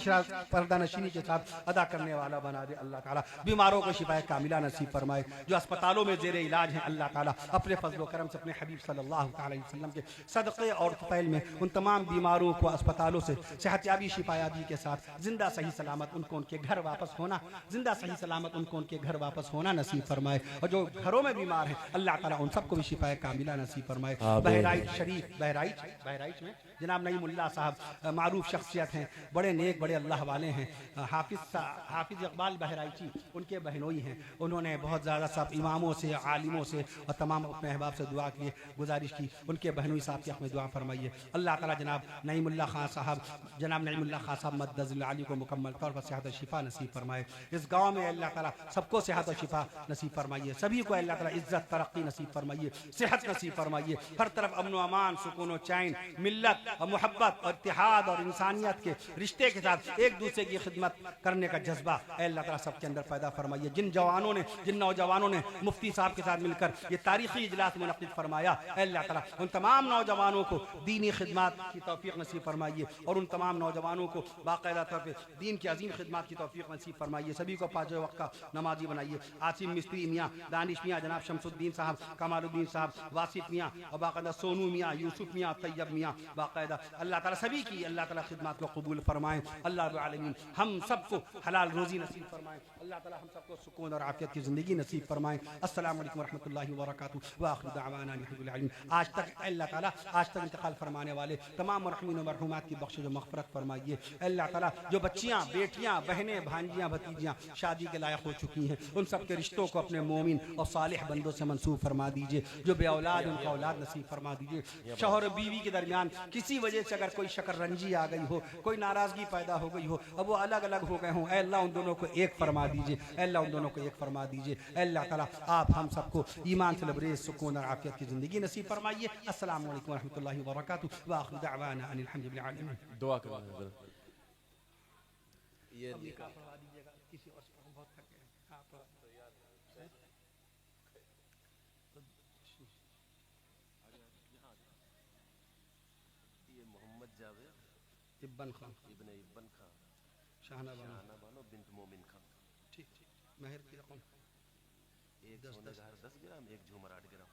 के साथ अदा करने वाला बना दे अल्लाह ताला। बीमारों को शिफाए कामिला नसीब फरमाए। जो अस्पतालों में जेरे इलाज हैं अल्लाह ताला अपने फजल करम से अपने हबीब सल्लल्लाहु अलैहि वसल्लम के सदक़े और फैल में उन तमाम बीमारों को अस्पतालों से सेहतयाबी शिफायाबी के साथ जिंदा सही सलामत उनको उनके घर वापस होना, जिंदा सही सलामत उनको उनके घर वापस होना नसीब फरमाए। और जो घरों में बीमार हैं अल्लाह ताला उन सबको भी शिफाए कामिला नसीब फरमाए। बहराइच शरीफ, बहराइच में जनाब नईमुल्लाह साहब मारूफ शख्सियत हैं, बड़े नेक बड़े अल्लाह वाले हैं। हाफिज इकबाल बहराइची उनके बहनोई हैं। उन्होंने बहुत ज़्यादा सब इमामों से, आलिमों से और तमाम अपने अहबाब से दुआ की, गुजारिश की। उनके बहनोई साहब के हक़ में दुआ फरमाइए। अल्लाह ताला जनाब नईमुल्लाह खान साहब मद्दज़िल अली को मुकम्मल तौर पर सेहत और शिफा नसीब फरमाए। इस गाँव में अल्लाह ताला सबको सेहत और शिफा नसीब फरमाइए। सभी को अल्लाह ताला इज़्ज़त तरक्की नसीब फरमाइए, सेहत नसीब फरमाइए। हर तरफ अमन व अमान, सुकून व चैन, मिल्लत और मोहब्बत और इत्तेहाद और इंसानियत के रिश्ते के साथ एक दूसरे की खिदमत करने का जज्बा अल्लाह ताला सबके अंदर पैदा फरमाइए। जिन नौजवानों ने मुफ्ती साहब के साथ मिलकर ये तारीखी इजलास मुनक़्क़िद फरमाया, अल्लाह ताला उन तमाम नौजवानों को दीनी खिदमत की तौफीक नसीब फरमाइए और उन तमाम नौजवानों को बाकायदा तौर पर दीन की अजीम खिदमत की तौफीक नसीब फरमाइए। सभी को पाँच वक्त का नमाजी बनाइए। आसिम मिस्त्री मियाँ, दानिश मियाँ, जनाब शमसुद्दीन साहब, कमालुद्दीन साहब, वासिफ मियाँ और बाकायदा सोनू मियाँ, यूसुफ मियाँ, तैयब मियाँ, बाकायदा अल्लाह ताला सभी की अल्लाह ताला खिदमत को कबूल फरमाएं। अल्लाह रब्बुल आलमीन हम सबको हलाल रोज़ी नसीब फरमाएं। अल्लाह ताला हम सबको सुकून और आफियत की ज़िंदगी नसीब फरमाएं। अस्सलामु अलैकुम वरहमतुल्लाहि वबरकातुहू व आखिरु दअवाना अनिल आलमीन। आज तक अल्लाह ताला इंतकाल फरमाने वाले तमाम मरहूमीन व मरहूमात की बख्शिश व मग़फ़िरत फरमाइए। अल्लाह ताला जो बच्चियाँ, बेटियाँ, बहनें, भांजियाँ, भतीजियाँ शादी के लायक हो चुकी हैं उन सब के रिश्तों को अपने मोमिन और सालिह बंदों से मंसूब फरमा दीजिए। जो बे औलाद उनका औलाद नसीब फरमा दीजिए। शौहर और बीवी के दरमियान किसी वजह से अगर कोई शकररंजी आ गई हो, कोई नाराज़गी पैदा हो गई हो, अब वो अलग अलग हो गए हों, अल्लाह उन दोनों को एक फरमा दीजिए। अल्लाह उन दोनों को एक फरमा दीजिए। अल्लाह ताला आप हम सबको ईमान से लबरेज, सुकून और आफियत की ज़िंदगी नसीब फरमाइए। अस्सलामु अलैकुम वरहमतुल्लाहि वबरकातुहू व आखिरु दअवाना अनिल हम्दुलिल्लाहि रब्बिल आलमीन। दुआ करें। ये किसी और से बहुत थक गए। ये मोहम्मद जावेद इब्न खान शाहना बानो बिन्त मोमिन खान। ठीक महर की रकम एक 10 ग्राम, एक झूमर 8 ग्राम।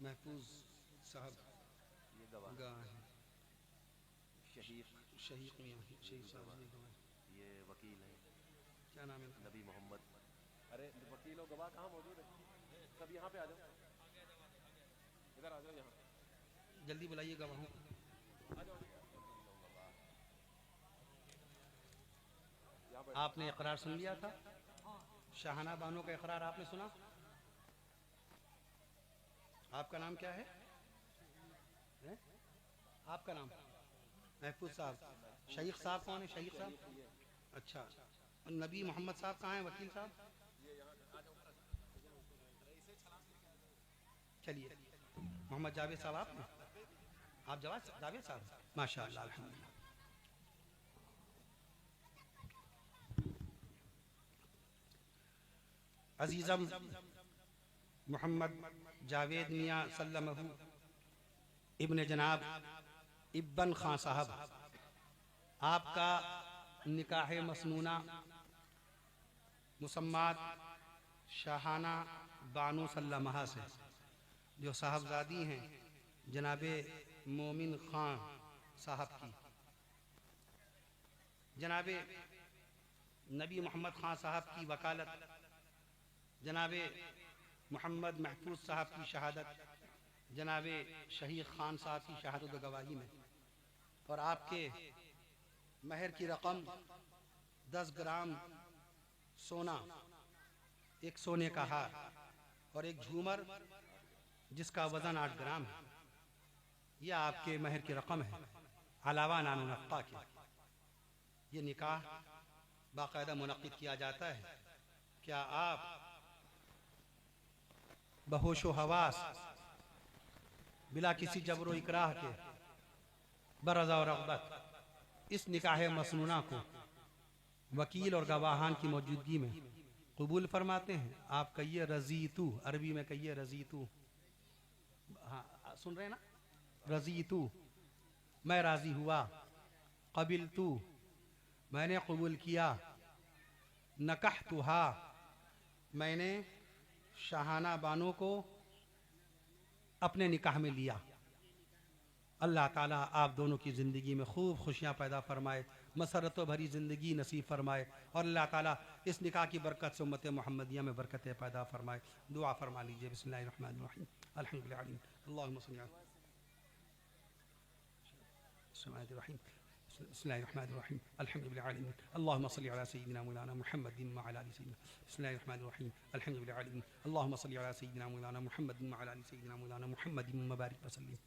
महफूज साहब ये गवाह है। शहीद शहीद साहब ये वकील है। क्या नाम है? नबी मोहम्मद। अरे वकीलों गवाह कहाँ मौजूद है? सब यहाँ पे आ जाओ, इधर आ जाओ, यहाँ जल्दी बुलाइए गवाहों। आपने इकरार सुन लिया था? शाहना बानो का इकरार आपने सुना? आपका नाम क्या है? आपका नाम? महफूज साहब। शहीद साहब कौन है? शहीद साहब, अच्छा। नबी मोहम्मद साहब कहाँ हैं? वकील साहब चलिए। मोहम्मद जावेद साहब आप जावेद साहब, माशाअल्लाह, अल्हम्दुलिल्लाह। अजीज़म मोहम्मद जावेद मियाँ सल्लमहु इब्न जनाब इब्न खां साहब, आपका निकाह मसनूना मुसम्मात शाहाना बानो सल्लमहा से, जो साहबजादी हैं जनाबे मोमिन खां साहब की, जनाबे नबी मोहम्मद खां साहब की वकालत, जनाबे मोहम्मद महफूज साहब की शहादत, जनाबे शहीद खान साहब की शहादत गवाही में, और आपके महर की रकम 10 ग्राम सोना, एक सोने का हार और एक झूमर जिसका वजन 8 ग्राम है, यह आपके महर की रकम है अलावा नानो नफ़्क़ा के। ये निकाह बाकायदा मुनक़्क़िद किया जाता है। क्या आप बहोशो हवास बिला किसी जबरो इकराह के बरज़ा और रग़बत इस निकाह मसनूना को वकील और गवाहान की मौजूदगी में कबूल फरमाते हैं? आप कहिए रज़ीतू, अरबी में कहिए रज़ीतू। हाँ, सुन रहे हैं ना? रज़ीतू, मैं राज़ी हुआ। क़बिलतू, मैंने कबूल किया। नकाहतुहा, मैंने शाहाना बानो को अपने निकाह में लिया। अल्लाह ताला आप दोनों की ज़िंदगी में खूब खुशियाँ पैदा फरमाए, मसरतों भरी ज़िंदगी नसीब फरमाए, और अल्लाह ताला इस निकाह की बरकत से उम्मत मुहम्मदिया में बरकतें पैदा फरमाए। दुआ फरमा लीजिए। बिस्मिल्लाहिर्रहमानिर्रहीम, अल्हम्दुलिल्लाह, अल्लाहुम्मा सल्ली अला बिस्मिल्लाहिर्रहमानिर्रहीम, अल्हम्दुलिल्लाह, अल्लाहुम्मा सल्ली अला सय्यिदिना मौलाना मुहम्मदिन व अला आलि सय्यिदिना। बिस्मिल्लाहिर्रहमानिर्रहीम, अल्हम्दुलिल्लाह, अल्लाहुम्मा सल्ली अला सय्यिदिना मौलाना मुहम्मदिन व अला आलि सय्यिदिना मौलाना मुहम्मदिन व बारिक व सल्लिम।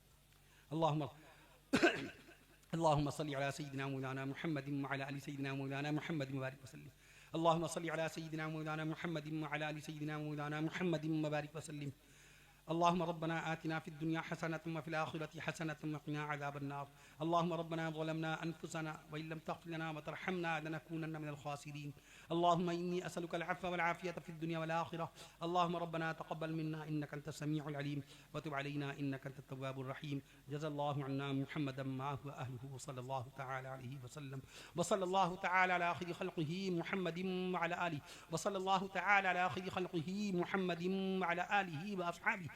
अल्लाहुम्मा सल्ली अला सय्यिदिना मौलाना मुहम्मदिन व अला आलि सय्यिदिना मौलाना मुहम्मदिन व बारिक व सल्लिम। अल्लाहुम्मा सल्ली अला सय्यिदिना मौलाना मुहम्मदिन व अला आलि सय्यिदिना मौलाना मुहम्मदिन व बारिक व सल्लिम। अल्लाहुम्मा रब्बना आतिना फिद दुनिया हसनतन व फिल आखिरति हसनतन व क़िना अज़ाबन नार। अल्लाहुम्मा रब्बना ज़लमना अनफुसना व इन लम तग़फिर लना व तरहमना लनकूनन्न मिनल ख़ासिरीन। अल्लाहुम्मा इन्नी असअलुकल अफ़्व वल आफ़ियत फ़िद दुनिया वल आखिरह। अल्लाहुम्मा रब्बना तक़ब्बल मिन्ना इन्नका अंतस समीउल अलीम व तुब अलैना इन्नका अंतत तव्वाबुर रहीम। जज़ाल्लाहु अन्ना मुहम्मदन मअहु व अहलिहि सल्लल्लाहु तआला अलैहि व सल्लम व सल्लल्लाहु तआला अला खैरि ख़ल्क़िही मुहम्मदिन व अला आलिहि व सल्लल्लाहु तआला अला खैरि ख़ल्क़िही मुहम्मदिन व अला आलिहि व अस्हाबिहि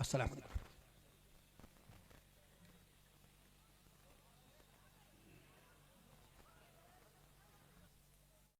अस्सलाम वालेकुम।